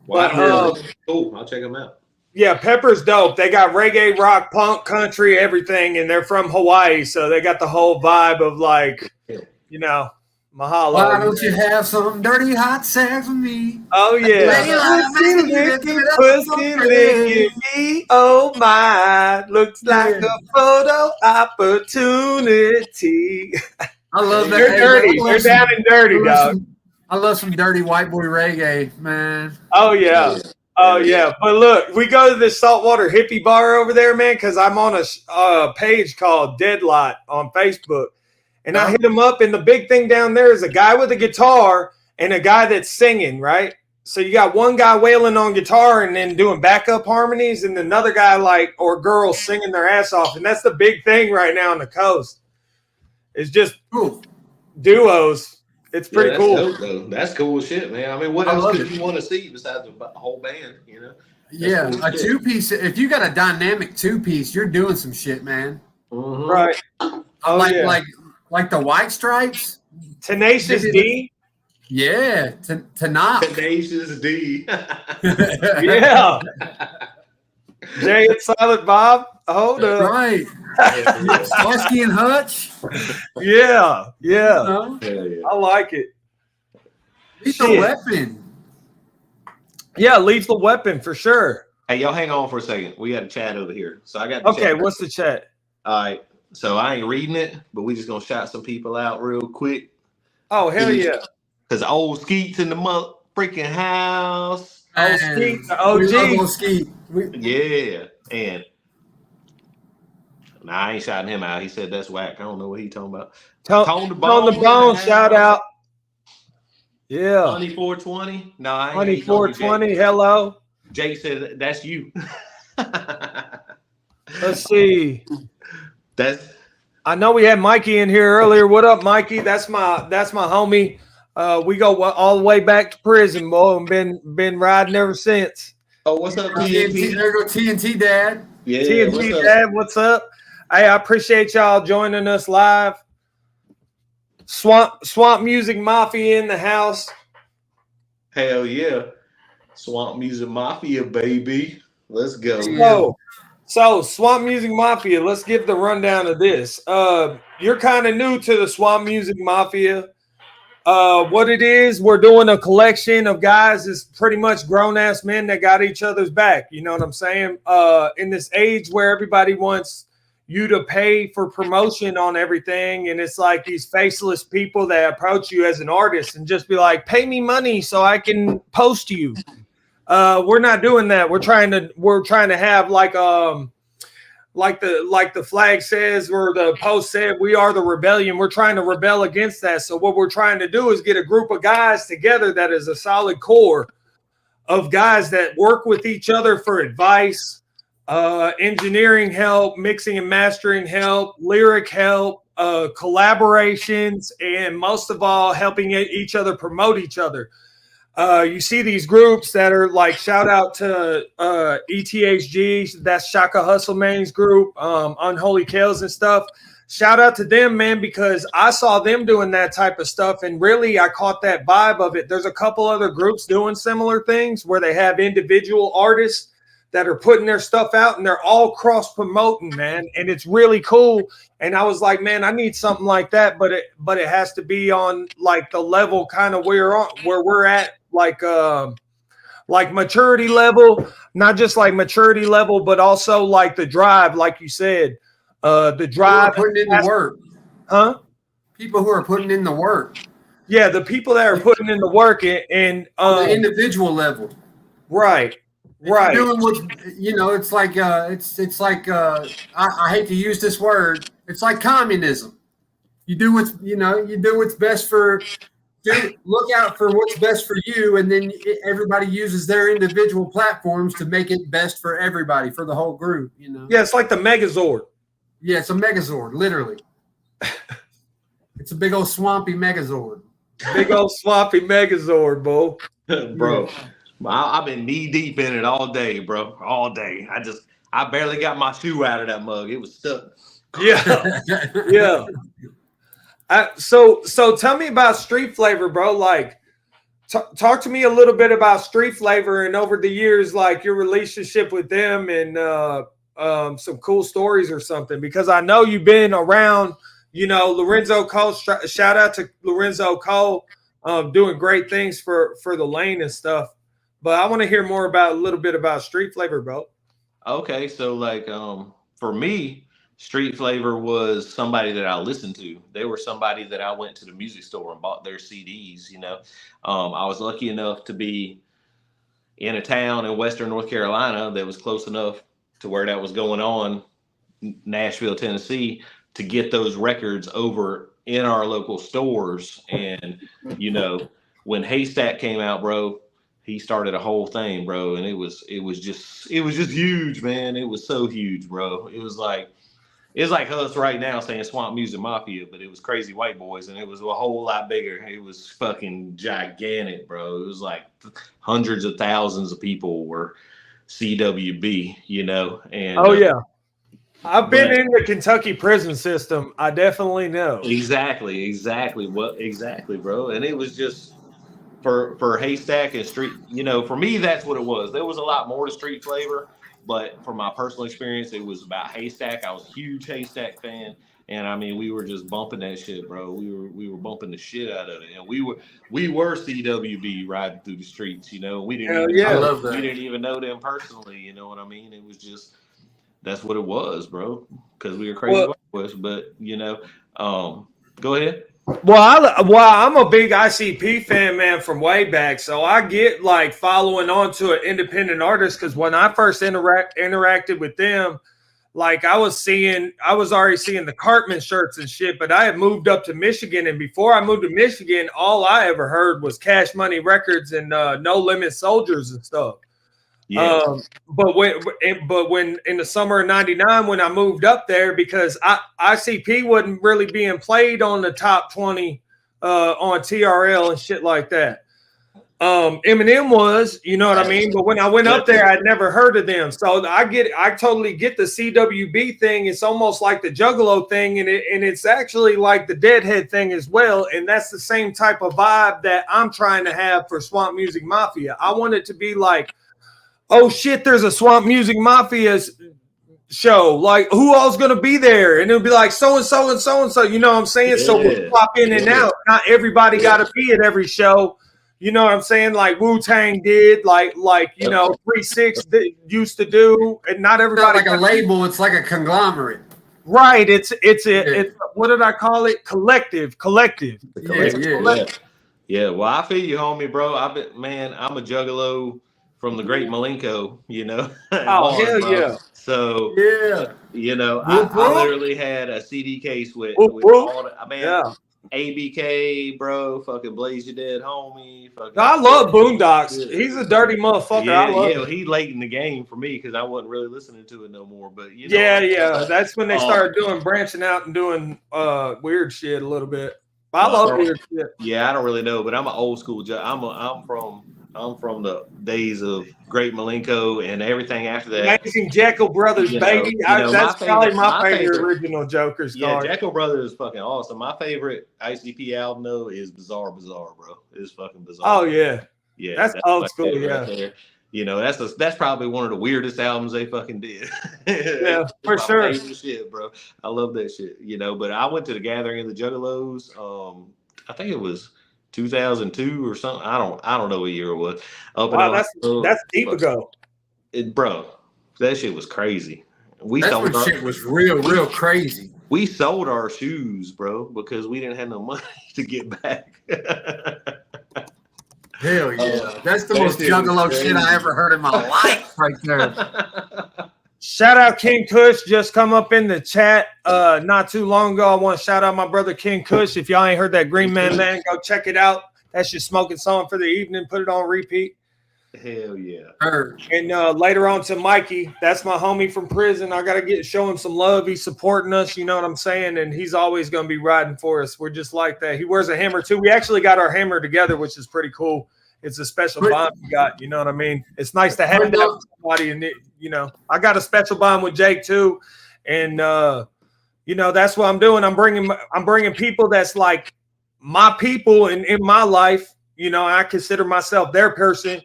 Speaker 2: Wow, cool. I'll check them out.
Speaker 1: Yeah, Pepper's dope. They got reggae, rock, punk, country, everything, and they're from Hawaii, so they got the whole vibe of like, mahalo.
Speaker 3: Why don't you have some dirty hot sex with me?
Speaker 1: Oh yeah. Pussy licking me. Oh my. Looks like a photo opportunity.
Speaker 3: I love that.
Speaker 1: They're dirty. They're down and dirty, dog.
Speaker 3: I love some dirty white boy reggae, man.
Speaker 1: Oh yeah. Oh yeah. But look, we go to this Saltwater Hippie Bar over there, man, because I'm on a page called Deadlot on Facebook. And I hit him up, and the big thing down there is a guy with a guitar and a guy that's singing, right? So you got one guy wailing on guitar and then doing backup harmonies, and another guy or girls singing their ass off. And that's the big thing right now on the coast. It's just duos. It's pretty cool.
Speaker 2: Dope, though. That's cool as shit, man. I mean, what else could you want to see besides the whole band,
Speaker 3: Yeah, cool a two-piece. If you got a dynamic two-piece, you're doing some shit, man.
Speaker 2: Mm-hmm.
Speaker 1: Right.
Speaker 3: Like the White Stripes?
Speaker 1: Tenacious D?
Speaker 3: Yeah, to knock.
Speaker 2: Tenacious D.
Speaker 1: Yeah. Jay and Silent Bob? Hold up.
Speaker 3: Right. Starsky and Hutch?
Speaker 1: Yeah.
Speaker 3: Yeah.
Speaker 1: I like it.
Speaker 3: Lethal Weapon.
Speaker 1: Yeah, Lethal Weapon for sure.
Speaker 2: Hey, y'all hang on for a second. We got a chat over here. So I got
Speaker 1: what's the chat?
Speaker 2: All right. So I ain't reading it, but we just gonna shout some people out real quick.
Speaker 1: Oh hell yeah!
Speaker 2: Because old Skeet's in the freaking house.
Speaker 1: Old Skeet, the OG.
Speaker 3: Old Skeet.
Speaker 2: Yeah, and I ain't shouting him out. He said that's whack. I don't know what he talking about.
Speaker 1: Tone the Bone, shout out. Yeah.
Speaker 2: Honey 420. No, I ain't
Speaker 1: Honey
Speaker 2: hating on you,
Speaker 1: 420.
Speaker 2: Jake.
Speaker 1: Hello.
Speaker 2: Jake said that's you.
Speaker 1: Let's see.
Speaker 2: That's
Speaker 1: I know we had Mikey in here earlier. What up, Mikey? That's my homie. We go all the way back to prison, boy, and been riding ever since.
Speaker 2: what's up,
Speaker 3: TNT,
Speaker 2: TNT?
Speaker 3: there go TNT Dad.
Speaker 2: Yeah, what's
Speaker 1: TNT
Speaker 2: up?
Speaker 1: Dad, what's up? Hey, I appreciate y'all joining us live. Swamp Music Mafia in the house.
Speaker 2: Hell yeah. Swamp Music Mafia, baby. Let's go.
Speaker 3: Yeah.
Speaker 1: So Swamp Music Mafia, let's give the rundown of this. You're kind of new to the Swamp Music Mafia. What it is, we're doing a collection of guys is pretty much grown-ass men that got each other's back. You know what I'm saying? In this age where everybody wants you to pay for promotion on everything, and it's like these faceless people that approach you as an artist and just be like, pay me money so I can post you. We're not doing that. We're trying to have like the flag says or the post said, we are the rebellion. We're trying to rebel against that. So what we're trying to do is get a group of guys together that is a solid core of guys that work with each other for advice, engineering help, mixing and mastering help, lyric help, collaborations, and most of all, helping each other promote each other. You see these groups that are like, shout out to ETHG, that's Shaka Hustle Man's group, Unholy Kales and stuff. Shout out to them, man, because I saw them doing that type of stuff, and really I caught that vibe of it. There's a couple other groups doing similar things where they have individual artists that are putting their stuff out, and they're all cross promoting, man, and it's really cool. And I was like, man, I need something like that, but it has to be on like the level kind of where we're at, like maturity level, not just like maturity level, but also like the drive, like you said, the drive,
Speaker 3: putting in the work,
Speaker 1: huh?
Speaker 3: People who are putting in the work.
Speaker 1: Yeah, the people that are putting in the work and
Speaker 3: on the individual level,
Speaker 1: right.
Speaker 3: Right. Doing what, it's like I hate to use this word. It's like communism. You do what's best for. Look out for what's best for you, and then everybody uses their individual platforms to make it best for everybody, for the whole group.
Speaker 1: Yeah, it's like the Megazord.
Speaker 3: Yeah, it's a Megazord, literally. It's a big old swampy Megazord.
Speaker 1: Big old swampy Megazord, bro.
Speaker 2: Bro. I've been knee deep in it all day, bro. All day. I barely got my shoe out of that mug. It was stuck.
Speaker 1: Yeah. Yeah. So tell me about Street Flavor, bro. Like, talk to me a little bit about Street Flavor and over the years, like your relationship with them and some cool stories or something, because I know you've been around, Lorenzo Cole. Shout out to Lorenzo Cole, doing great things for the lane and stuff. But I want to hear more a little bit about Street Flavor, bro.
Speaker 2: Okay, so like for me, Street Flavor was somebody that I listened to. They were somebody that I went to the music store and bought their CDs. I was lucky enough to be in a town in Western North Carolina that was close enough to where that was going on, Nashville, Tennessee, to get those records over in our local stores. And when Haystack came out, bro, he started a whole thing, bro, and it was just huge, man. It was so huge, bro. It's like us right now saying Swamp Music Mafia, but it was Crazy White Boys, and it was a whole lot bigger. It was fucking gigantic, bro. It was like hundreds of thousands of people were CWB, and
Speaker 1: yeah. I've been in the Kentucky prison system. I definitely know.
Speaker 2: Exactly, bro. And it was just for Haystack and Street, for me, that's what it was. There was a lot more to Street Flavor, but for my personal experience, it was about Haystack. I was a huge Haystack fan, and I mean, we were just bumping that shit, bro. We were bumping the shit out of it, and we were CWB riding through the streets. We didn't even know them personally. You know what I mean? It was just that's what it was, bro. Because we were crazy boys, but go ahead.
Speaker 1: Well, I'm a big ICP fan, man, from way back. So I get like following on to an independent artist, because when I first interacted with them, like I was already seeing the Cartman shirts and shit, but I had moved up to Michigan, and before I moved to Michigan, all I ever heard was Cash Money Records and No Limit Soldiers and stuff.
Speaker 2: Yeah.
Speaker 1: But when in the summer of '99, when I moved up there, because ICP wasn't really being played on the top 20 on TRL and shit like that. Eminem was, you know what I mean? But when I went up there, I'd never heard of them. So I totally get the CWB thing. It's almost like the Juggalo thing, and it's actually like the Deadhead thing as well. And that's the same type of vibe that I'm trying to have for Swamp Music Mafia. I want it to be like, oh shit, there's a Swamp Music Mafia show. Like, who all's gonna be there? And it'll be like so and so and so and so. You know what I'm saying? Yeah. So we'll pop in and out. Not everybody got to be at every show. You know what I'm saying? Like Wu-Tang did, like you know, 3-6 used to do, and not everybody.
Speaker 3: It's not like a label. It's like a conglomerate.
Speaker 1: Right. It's what did I call it? Collective.
Speaker 2: Yeah. Well, I feel you, homie, bro. I'm a juggalo from the great Malenko, you know.
Speaker 1: Oh, hell
Speaker 2: bro.
Speaker 1: yeah.
Speaker 2: So,
Speaker 3: yeah,
Speaker 2: you know, I literally had a CD case with all the, ABK, bro, fucking Blaze Your Dead, homie.
Speaker 1: I love Boondocks. Yeah. He's a dirty motherfucker.
Speaker 2: Yeah, he late in the game for me because I wasn't really listening to it no more. But you know,
Speaker 1: yeah, that's when they started branching out and doing weird shit a little bit. I love weird shit.
Speaker 2: Yeah, I don't really know, but I'm an old school. I'm from the days of Great Malenko and everything after that.
Speaker 1: Amazing Jekyll Brothers, baby. That's probably my favorite original Joker's card.
Speaker 2: Yeah, Jekyll Brothers is fucking awesome. My favorite ICP album though is Bizarre, bro. It's fucking bizarre.
Speaker 1: Oh yeah, that's old school. Yeah,
Speaker 2: right, you know that's probably one of the weirdest albums they fucking did.
Speaker 1: Yeah, for sure.
Speaker 2: Shit, bro. I love that shit. You know, but I went to the Gathering of the Juggalos. I think it was 2002 or something. I don't know what year it was.
Speaker 1: Wow, that's deep ago.
Speaker 2: Bro, that shit was crazy.
Speaker 3: Shit was real crazy.
Speaker 2: We sold our shoes, bro, because we didn't have no money to get back.
Speaker 3: Hell yeah. That's the most juggalo shit I ever heard in my life right there.
Speaker 1: Shout out King Kush, just come up in the chat not too long ago. I want to shout out my brother King Kush. If y'all ain't heard that Green Man, go check it out. That's your smoking song for the evening. Put it on repeat.
Speaker 2: Hell yeah.
Speaker 1: And later on to Mikey. That's my homie from prison. I got to show him some love. He's supporting us, you know what I'm saying? And he's always going to be riding for us. We're just like that. He wears a hammer too. We actually got our hammer together, which is pretty cool. It's a special bond we got, you know what I mean? It's nice to have somebody, and you know, I got a special bond with Jake too, and you know, that's what I'm doing. I'm bringing people that's like my people in my life. You know, I consider myself their person,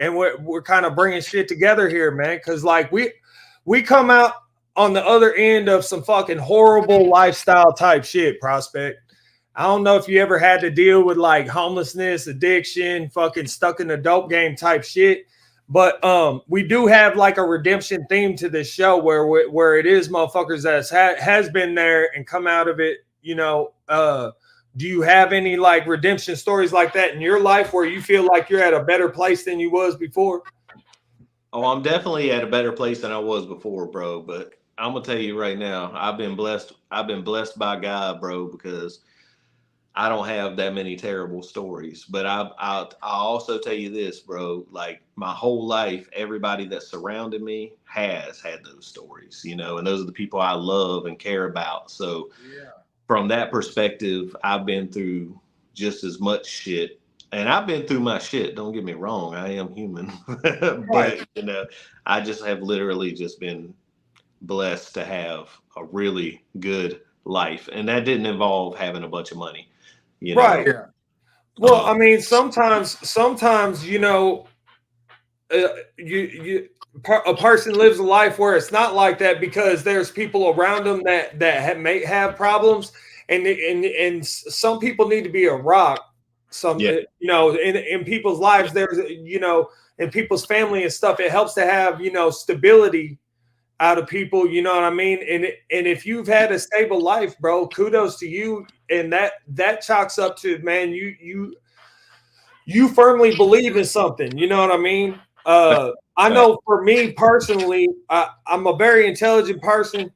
Speaker 1: and we're kind of bringing shit together here, man. Because like we come out on the other end of some fucking horrible lifestyle type shit, Prospect. I don't know if you ever had to deal with like homelessness, addiction, fucking stuck in the dope game type shit. But we do have like a redemption theme to this show where it is motherfuckers that has been there and come out of it. You know, do you have any like redemption stories like that in your life where you feel like you're at a better place than you was before?
Speaker 2: Oh, I'm definitely at a better place than I was before, bro. But I'm gonna tell you right now, I've been blessed by God, bro, because I don't have that many terrible stories, but I'll also tell you this, bro, like my whole life, everybody that surrounded me has had those stories, you know, and those are the people I love and care about. So from that perspective, I've been through just as much shit, and I've been through my shit. Don't get me wrong. I am human, but you know, I just have literally just been blessed to have a really good life. And that didn't involve having a bunch of money. You know?
Speaker 1: Right. Yeah. Well, I mean, sometimes, you know, a person lives a life where it's not like that because there's people around them that may have problems, and some people need to be a rock. You know, in people's lives, there's, you know, in people's family and stuff, it helps to have, you know, stability out of people, you know what I mean? And if you've had a stable life, bro, kudos to you. And that chalks up to, man, you firmly believe in something, you know what I mean? I know for me personally, I'm a very intelligent person.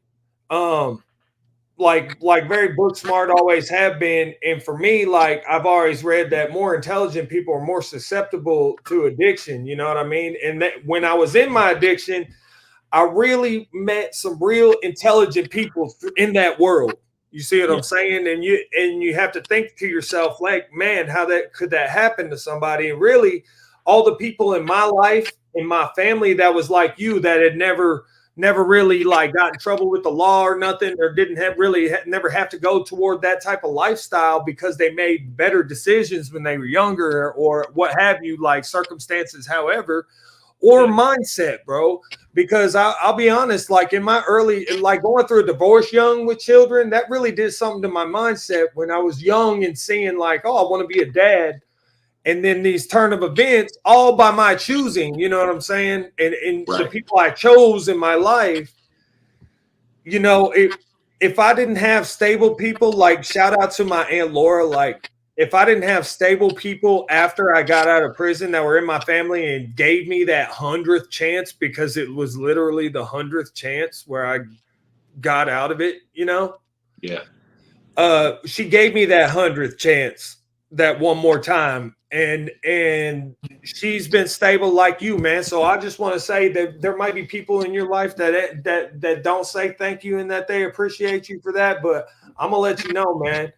Speaker 1: Like very book smart, always have been. And for me, like I've always read that more intelligent people are more susceptible to addiction. You know what I mean? And that when I was in my addiction, I really met some real intelligent people in that world. You see what I'm saying? And you have to think to yourself, like, man, how that could that happen to somebody? And really, all the people in my life, in my family, that was like you, that had never really like got in trouble with the law or nothing, or didn't have really never have to go toward that type of lifestyle because they made better decisions when they were younger or what have you, like circumstances, however, or mindset, bro. Because I'll be honest, like in my early, like going through a divorce young with children, that really did something to my mindset when I was young and seeing like, oh, I want to be a dad. And then these turn of events all by my choosing, you know what I'm saying? And the people I chose in my life, you know, if I didn't have stable people, like shout out to my Aunt Laura, like if I didn't have stable people after I got out of prison that were in my family and gave me that 100th chance, because it was literally the 100th chance where I got out of it, you know?
Speaker 2: Yeah.
Speaker 1: She gave me that 100th chance, that one more time. And she's been stable like you, man. So I just want to say that there might be people in your life that don't say thank you and that they appreciate you for that. But I'm gonna let you know, man.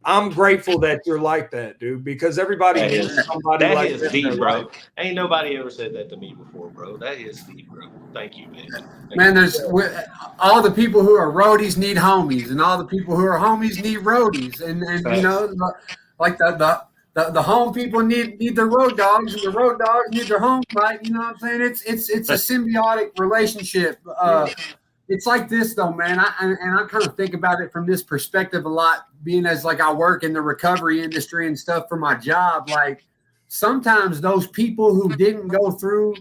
Speaker 1: I'm grateful that you're like that, dude, because everybody needs somebody
Speaker 2: that
Speaker 1: like
Speaker 2: is
Speaker 1: that.
Speaker 2: Deep, bro. Ain't nobody ever said that to me before, bro. That is deep, bro. Thank you, man.
Speaker 3: Man, there's all the people who are roadies need homies, and all the people who are homies need roadies, and you know, like the home people need their road dogs, and the road dogs need their home, right? You know what I'm saying? It's a symbiotic relationship. It's like this though, man. I kind of think about it from this perspective a lot, being as like I work in the recovery industry and stuff for my job. Like sometimes those people who didn't go through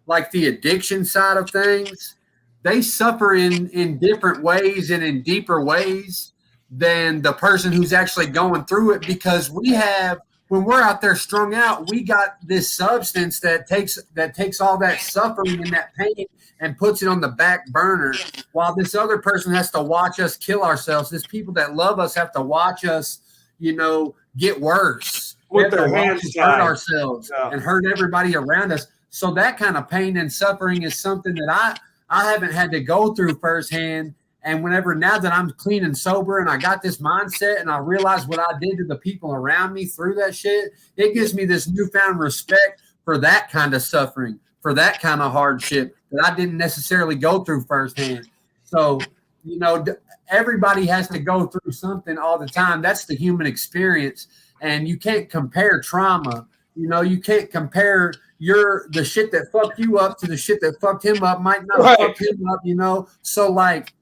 Speaker 3: like the addiction side of things, they suffer in different ways and in deeper ways than the person who's actually going through it, because we have, when we're out there strung out, we got this substance that takes all that suffering and that pain and puts it on the back burner, while this other person has to watch us kill ourselves. These people that love us have to watch us, you know, get worse.
Speaker 1: With their hands
Speaker 3: hurt ourselves and hurt everybody around us. So that kind of pain and suffering is something that I haven't had to go through firsthand. And whenever, now that I'm clean and sober and I got this mindset and I realize what I did to the people around me through that shit, it gives me this newfound respect for that kind of suffering, for that kind of hardship that I didn't necessarily go through firsthand. So, you know, everybody has to go through something all the time. That's the human experience. And you can't compare trauma. You know, you can't compare the shit that fucked you up to the shit that fucked him up might not fuck him up, you know? So like,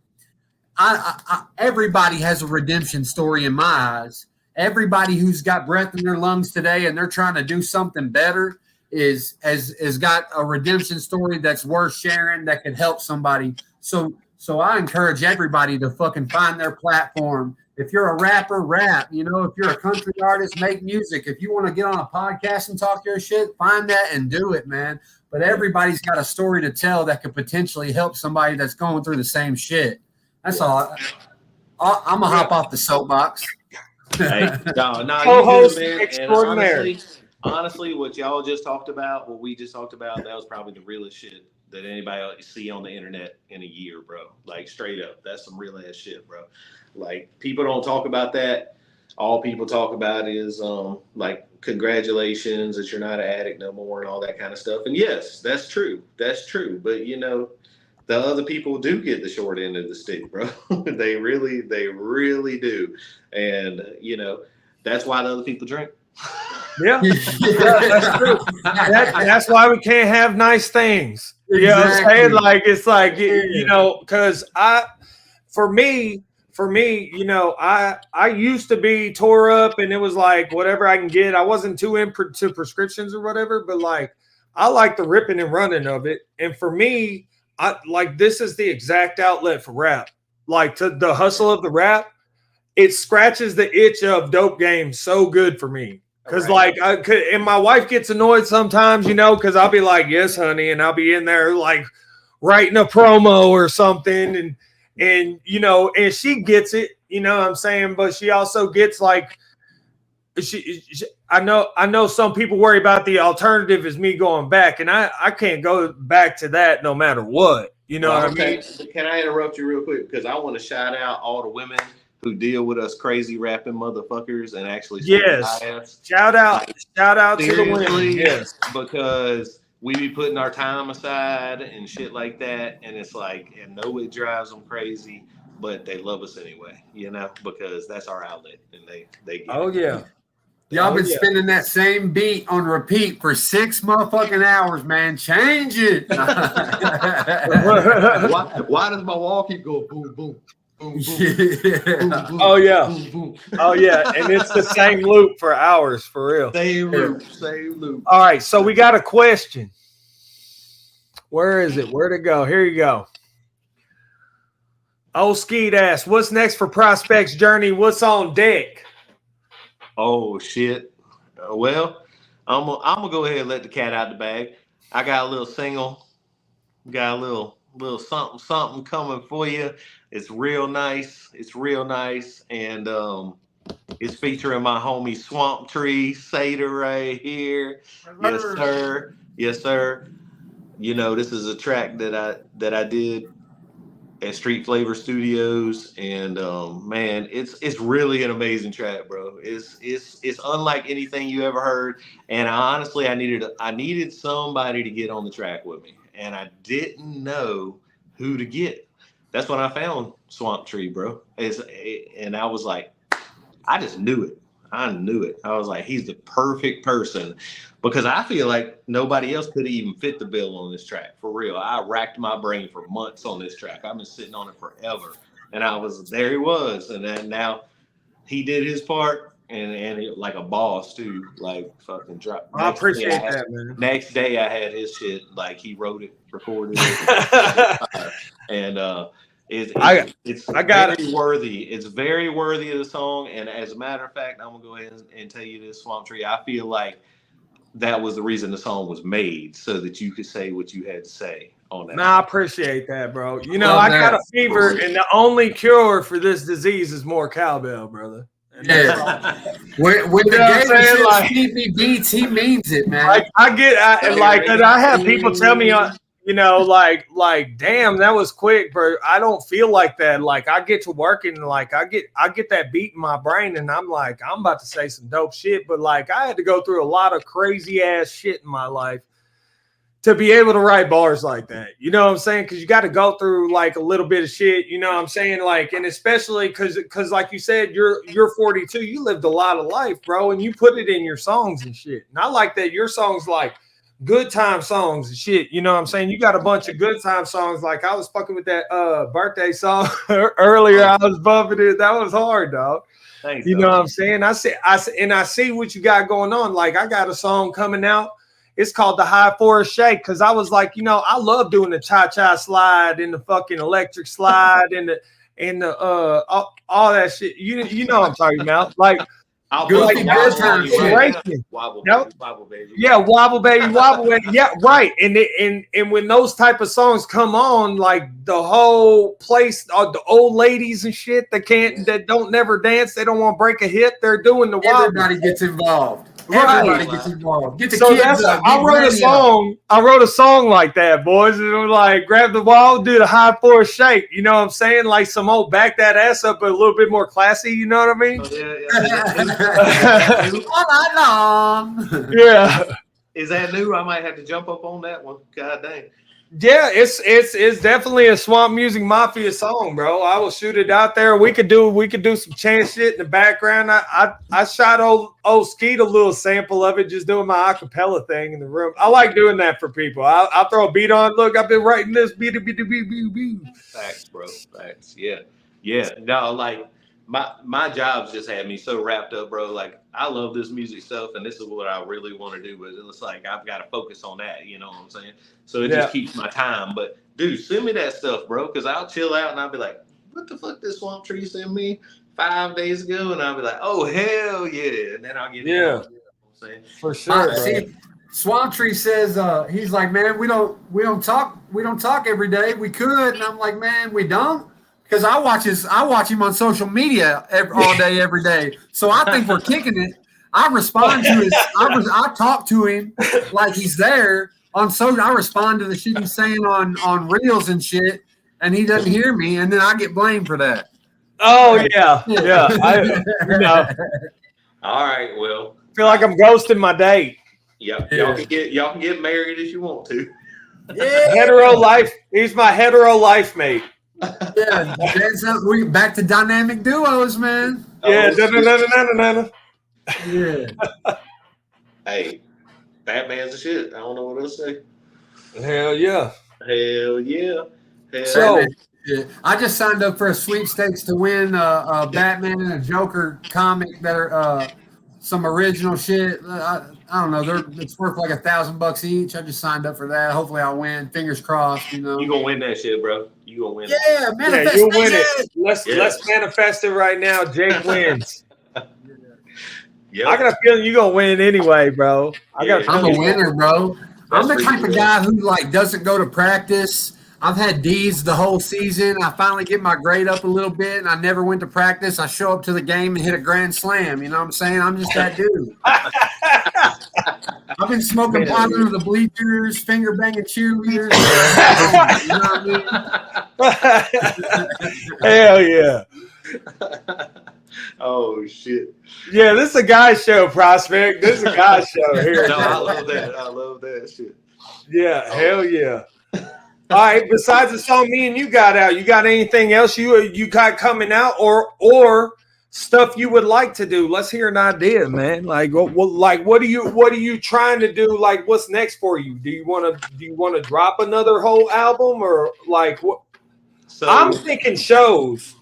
Speaker 3: everybody has a redemption story in my eyes. Everybody who's got breath in their lungs today and they're trying to do something better has got a redemption story that's worth sharing, that can help somebody. So I encourage everybody to fucking find their platform. If you're a rapper, rap. You know, if you're a country artist, make music. If you want to get on a podcast and talk your shit, find that and do it, man. But everybody's got a story to tell that could potentially help somebody that's going through the same shit. That's all. I'm gonna hop off the soapbox.
Speaker 2: Hey, no,
Speaker 1: Co-host
Speaker 2: you do, man. And honestly, what y'all just talked about, what we just talked about, that was probably the realest shit that anybody see on the internet in a year, bro. Like straight up, that's some real ass shit, bro. Like people don't talk about that. All people talk about is like congratulations that you're not an addict no more and all that kind of stuff. And yes, that's true. That's true. But you know, the other people do get the short end of the stick, bro. They really do. And you know, that's why the other people drink.
Speaker 1: Yeah, that's true. That's why we can't have nice things. You know what I'm saying? Like, it's like, you know, because for me, you know, I used to be tore up and it was like whatever I can get. I wasn't too into prescriptions or whatever, but like I like the ripping and running of it. And for me, I like, this is the exact outlet for rap. Like to the hustle of the rap, it scratches the itch of dope game so good for me. Cause like and my wife gets annoyed sometimes, you know, because I'll be like, "Yes, honey," and I'll be in there like writing a promo or something, and you know, and she gets it, you know what I'm saying, but she also gets like she I know some people worry about the alternative is me going back, and I can't go back to that no matter what. You know what I mean?
Speaker 2: Can I interrupt you real quick? Because I want to shout out all the women who deal with us crazy rapping motherfuckers and actually
Speaker 1: yes. Shout out to the women. Yes.
Speaker 2: Because we be putting our time aside and shit like that, and it's like, and know it drives them crazy, but they love us anyway, you know, because that's our outlet, and they get
Speaker 1: oh
Speaker 2: it.
Speaker 1: yeah.
Speaker 3: Y'all been spinning that same beat on repeat for 6 motherfucking hours, man. Change it.
Speaker 2: Why does my wall keep going boom, boom, boom, boom,
Speaker 3: Yeah.
Speaker 2: boom, boom,
Speaker 1: Oh yeah.
Speaker 2: boom, boom.
Speaker 1: Oh yeah, and it's the same loop for hours, for real.
Speaker 2: Same loop.
Speaker 1: All right, so we got a question. Where is it? Where'd it go? Here you go. Oh, Skeet asked, what's next for Prospect's journey? What's on deck?
Speaker 2: Oh shit. Well, I'm gonna go ahead and let the cat out the bag. I got a little single, got a little something coming for you. It's real nice. And it's featuring my homie Swamp Tree Seder right here. Yes, sir. You know, this is a track that I did at Street Flavor Studios, and man, it's really an amazing track, bro. It's unlike anything you ever heard. And honestly, I needed somebody to get on the track with me, and I didn't know who to get. That's when I found Swamp Tree, bro. And I was like, I just knew it. I knew it. I was like, he's the perfect person, because I feel like nobody else could even fit the bill on this track. For real. I racked my brain for months on this track. I've been sitting on it forever. And there he was. And then now he did his part, and it, like a boss too, like fucking drop.
Speaker 1: I appreciate that, man.
Speaker 2: Next day I had his shit, like he wrote it, recorded it. And it's very worthy. It's very worthy of the song. And as a matter of fact, I'm gonna go ahead and tell you this, Swamp Tree. I feel like that was the reason the song was made, so that you could say what you had to say on that.
Speaker 1: Nah, I appreciate that, bro. You know, I got a fever, and the only cure for this disease is more cowbell, brother.
Speaker 3: Yeah. When the game Stevie beats, he means it, man.
Speaker 1: Like I have people tell me, you know, like, damn, that was quick, bro. I don't feel like that. Like, I get to working, and like I get that beat in my brain, and I'm like, I'm about to say some dope shit. But like, I had to go through a lot of crazy ass shit in my life to be able to write bars like that. You know what I'm saying? Because you got to go through like a little bit of shit. You know what I'm saying? Like, and especially because like you said, you're 42. You lived a lot of life, bro, and you put it in your songs and shit. And I like that your songs like good time songs and shit. You know what I'm saying? You got a bunch of good time songs. Like I was fucking with that birthday song earlier. I was bumping it. That was hard, dog.
Speaker 2: Thanks,
Speaker 1: you know what I'm saying? I see what you got going on. Like I got a song coming out. It's called the High Forest Shake, because I was like, you know, I love doing the cha-cha slide and the fucking electric slide and the all that shit. You know what I'm talking about. Like
Speaker 2: wobble baby, wobble baby.
Speaker 1: Yeah, wobble baby, wobble baby. Yeah, right. And when those type of songs come on, like the whole place, the old ladies and shit that don't never dance, they don't want to break a hip, they're doing the wobble.
Speaker 3: Everybody gets involved.
Speaker 1: Right.
Speaker 3: Everybody gets involved. Get the
Speaker 1: so
Speaker 3: kids
Speaker 1: that's
Speaker 3: up.
Speaker 1: I wrote a song like that, boys. And it was like, grab the wall, do the High Forest Shake. You know what I'm saying? Like some old back that ass up, but a little bit more classy. You know what I mean?
Speaker 3: All night long.
Speaker 1: Yeah.
Speaker 2: Is that new? I might have to jump up on that one. God dang.
Speaker 1: Yeah, it's definitely a Swamp Music Mafia song, bro. I will shoot it out there. We could do some chant shit in the background. I shot old Skeet a little sample of it, just doing my acapella thing in the room. I like doing that for people. I'll throw a beat on. Look, I've been writing this beat.
Speaker 2: Facts, bro. Facts. Yeah. No, like my job's just had me so wrapped up, bro. Like I love this music stuff, and this is what I really want to do. But it's like I've got to focus on that. You know what I'm saying? So it just keeps my time. But dude, send me that stuff, bro, because I'll chill out and I'll be like, what the fuck this Swamp Tree sent me 5 days ago? And I'll be like, oh hell yeah, and then I'll get I'm saying?
Speaker 1: For sure.
Speaker 3: See, Swamp Tree says he's like, man, we don't talk every day. We could, and I'm like, man, we don't, because I watch him on social media all day, every day. So I think we're kicking it. I respond to his. I talk to him like he's there on social. I respond to the shit he's saying on reels and shit, and he doesn't hear me, and then I get blamed for that.
Speaker 1: Oh yeah.
Speaker 2: All right, well,
Speaker 1: Feel like I'm ghosting my date.
Speaker 2: Yep. Y'all can get married if you want to.
Speaker 3: Yeah.
Speaker 1: Hetero life. He's my hetero life mate.
Speaker 3: Yeah, we back to dynamic duos, man.
Speaker 1: Yeah.
Speaker 3: Yeah.
Speaker 2: Hey, Batman's the shit. I don't know what else to say.
Speaker 1: Hell yeah.
Speaker 2: Hell yeah.
Speaker 1: So
Speaker 3: yeah. I just signed up for a sweepstakes to win a Batman and a Joker comic that are some original shit. I don't know. It's worth like $1,000 each. I just signed up for that. Hopefully I'll win. Fingers crossed, you know.
Speaker 2: You gonna win that shit, bro. You gonna win
Speaker 3: Yeah, manifest.
Speaker 1: you'll win it. Let's manifest it right now. Jake wins.
Speaker 2: Yep.
Speaker 1: I got a feeling you're gonna win anyway, bro.
Speaker 3: I'm a winner, bro. I'm the type of guy who like doesn't go to practice. I've had D's the whole season. I finally get my grade up a little bit, and I never went to practice. I show up to the game and hit a grand slam. You know what I'm saying? I'm just that dude. I've been smoking pot under the bleachers, finger banging cheerleaders. You know what I mean?
Speaker 1: Hell yeah.
Speaker 2: Oh shit.
Speaker 1: Yeah, this is a guy's show, Prospect. This is a guy's show here.
Speaker 2: No, I love that. I love that shit.
Speaker 1: Yeah, hell yeah. All right, besides the song me and you got out, you got anything else you got coming out or stuff you would like to do? Let's hear an idea, man. Like what are you trying to do? Like what's next for you? Do you want to drop another whole album or like what?
Speaker 2: So
Speaker 1: I'm thinking shows.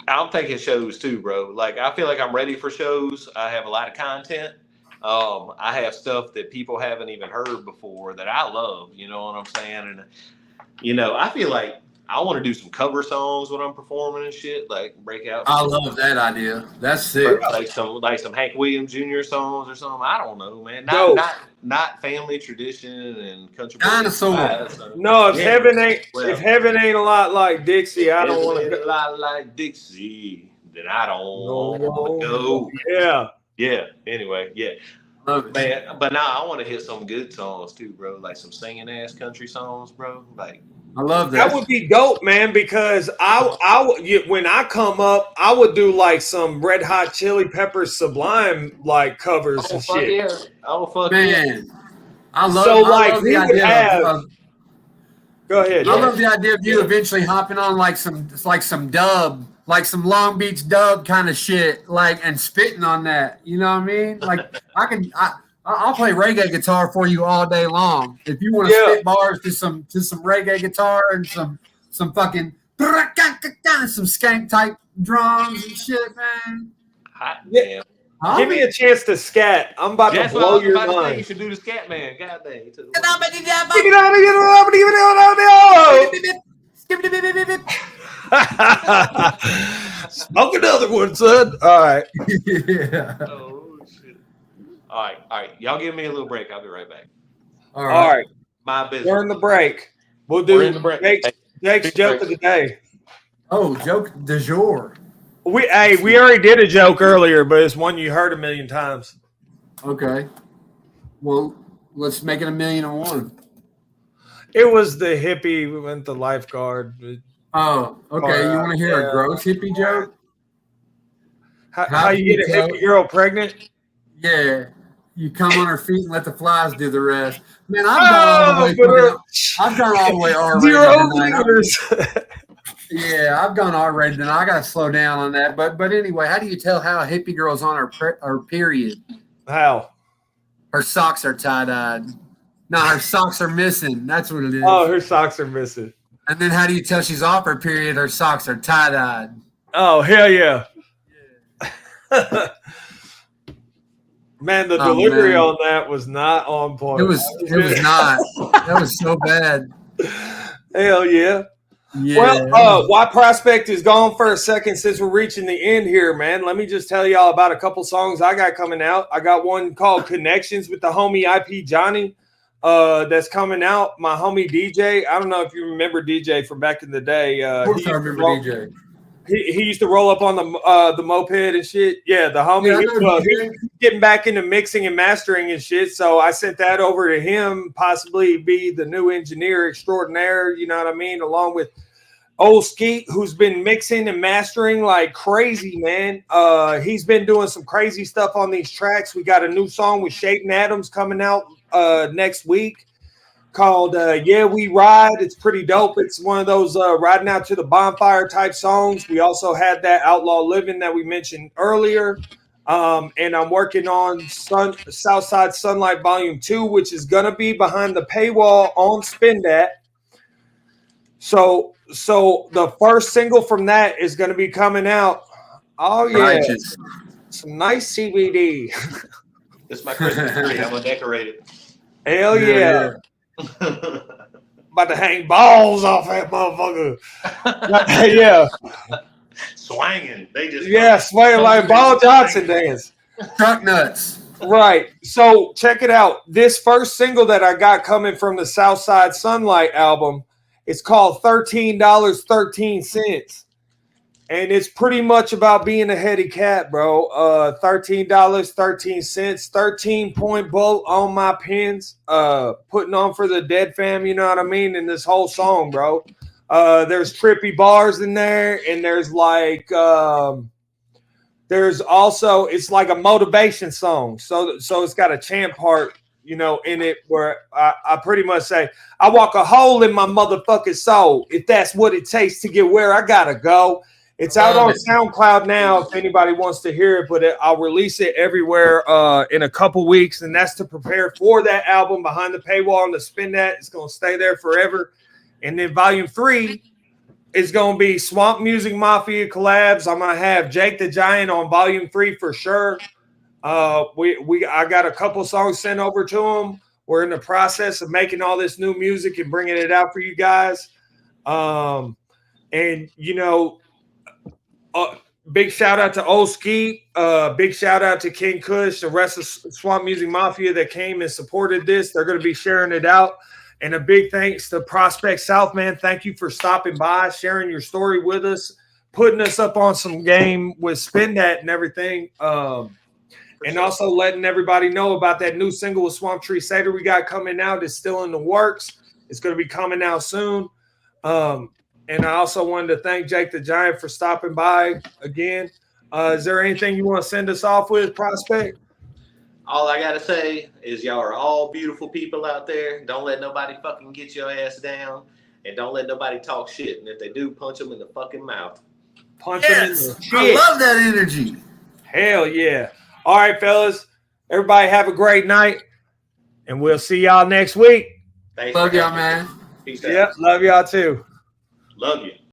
Speaker 2: I'm thinking shows too, bro. Like I feel like I'm ready for shows. I have a lot of content. I have stuff that people haven't even heard before that I love. You know what I'm saying? And you know, I feel like I want to do some cover songs when I'm performing and shit, like break out.
Speaker 3: I love that idea. That's sick.
Speaker 2: Like some Hank Williams Jr. songs or something. I don't know, man. Not family tradition and country.
Speaker 3: Dinosaur.
Speaker 1: No, if heaven ain't a lot like Dixie, I don't want to.
Speaker 2: A lot like Dixie, then I don't want to go.
Speaker 1: Yeah.
Speaker 2: Yeah. Anyway, yeah. Man, but now I want to hit some good songs too, bro. Like some singing ass country songs, bro. Like
Speaker 3: I love that.
Speaker 1: That would be dope, man. Because when I come up, I would do like some Red Hot Chili Peppers Sublime like covers and shit.
Speaker 2: Yeah. Oh fuck
Speaker 3: man.
Speaker 2: Yeah.
Speaker 3: I love.
Speaker 1: So
Speaker 3: I
Speaker 1: like
Speaker 3: love
Speaker 1: we
Speaker 3: the
Speaker 1: would
Speaker 3: idea
Speaker 1: have.
Speaker 3: of,
Speaker 1: Go ahead.
Speaker 3: I love the idea of you eventually hopping on like some dub. Like some Long Beach dub kind of shit, like and spitting on that. You know what I mean? Like I'll play reggae guitar for you all day long. If you want to spit bars to some reggae guitar and some fucking some skank type drums and shit, man.
Speaker 2: Hot damn.
Speaker 1: Give me a chance to scat. I'm about to blow your mind.
Speaker 2: You should do the scat man. God dang.
Speaker 1: Smoke another one, son. All right.
Speaker 3: Yeah.
Speaker 2: Oh shit. All right. Y'all give me a little break. I'll be right back.
Speaker 1: All right.
Speaker 2: My business.
Speaker 1: We're in the break. We'll do Jake's joke of the day.
Speaker 3: Oh, joke du jour.
Speaker 1: We already did a joke earlier, but it's one you heard a million times.
Speaker 3: Okay. Well, let's make it 1,000,001.
Speaker 1: It was the hippie who went the lifeguard.
Speaker 3: Oh, okay. You want to hear a gross hippie joke?
Speaker 1: How you get a hippie girl pregnant?
Speaker 3: Yeah. You come on her feet and let the flies do the rest. Man, I've gone all the way R-rated. Yeah, I've gone R-rated, and I got to slow down on that. But anyway, how do you tell how a hippie girl's on her period?
Speaker 1: How?
Speaker 3: Her socks are tie-dyed. No, her socks are missing. That's what it is.
Speaker 1: Oh, her socks are missing.
Speaker 3: And then how do you tell she's off her period? Her socks are tie-dyed.
Speaker 1: Oh, hell yeah. Man, the delivery on that was not on point.
Speaker 3: It was not. That was so bad.
Speaker 1: Hell yeah.
Speaker 3: Yeah.
Speaker 1: Well, why Prospect is gone for a second since we're reaching the end here, man. Let me just tell y'all about a couple songs I got coming out. I got one called Connections with the homie IP Johnny that's coming out. My homie DJ. I don't know if you remember DJ from back in the day.
Speaker 3: Of course I remember DJ.
Speaker 1: He used to roll up on the moped and shit. Yeah, the homie.
Speaker 3: Yeah,
Speaker 1: He's getting back into mixing and mastering and shit. So I sent that over to him, possibly be the new engineer extraordinaire. You know what I mean? Along with Old Skeet, who's been mixing and mastering like crazy, man. He's been doing some crazy stuff on these tracks. We got a new song with Shaden Adams coming out next week called Yeah We Ride. It's pretty dope. It's one of those riding out to the bonfire type songs. We also had that Outlaw Living that we mentioned earlier. And I'm working on Southside Sunlight Volume 2, which is going to be behind the paywall on Spin That. So the first single from that is going to be coming out. Oh, yeah.
Speaker 3: Righteous.
Speaker 1: Some nice CBD.
Speaker 2: This is my Christmas tree. I'm going to decorate it.
Speaker 1: Hell yeah. About to hang balls off that motherfucker. Yeah.
Speaker 2: Swanging. They just
Speaker 1: swinging like Ball Johnson dance.
Speaker 3: Truck nuts.
Speaker 1: Right. So check it out. This first single that I got coming from the Southside Sunlight album, it's called $13.13. And it's pretty much about being a heady cat, bro. $13.13, 13-point bolt on my pins. Putting on for the dead fam, you know what I mean? In this whole song, bro. There's trippy bars in there, and there's like there's also it's like a motivation song. So it's got a chant part, you know, in it where I pretty much say, I walk a hole in my motherfucking soul if that's what it takes to get where I gotta go. It's out on SoundCloud now if anybody wants to hear it, but I'll release it everywhere in a couple weeks, and that's to prepare for that album behind the paywall and to spin that. It's going to stay there forever. And then Volume 3 is going to be Swamp Music Mafia collabs. I'm going to have Jake the Giant on Volume 3 for sure. I got a couple songs sent over to him. We're in the process of making all this new music and bringing it out for you guys. And, you know, big shout out to Old Ski. Big shout out to King Kush, the rest of Swamp Music Mafia that came and supported this. They're going to be sharing it out. And a big thanks to Prospect South, man. Thank you for stopping by, sharing your story with us, putting us up on some game with Spin That and everything. And also letting everybody know about that new single with Swamp Tree Seder we got coming out. It's still in the works. It's going to be coming out soon. And I also wanted to thank Jake the Giant for stopping by again. Is there anything you want to send us off with, Prospect?
Speaker 2: All I got to say is y'all are all beautiful people out there. Don't let nobody fucking get your ass down. And don't let nobody talk shit. And if they do, punch them in the fucking mouth.
Speaker 1: Punch them in the shit.
Speaker 3: I love that energy.
Speaker 1: Hell yeah. All right, fellas. Everybody have a great night. And we'll see y'all next week.
Speaker 2: Thanks
Speaker 3: love y'all, man.
Speaker 2: Peace out.
Speaker 1: Yep, love y'all too.
Speaker 2: Love you.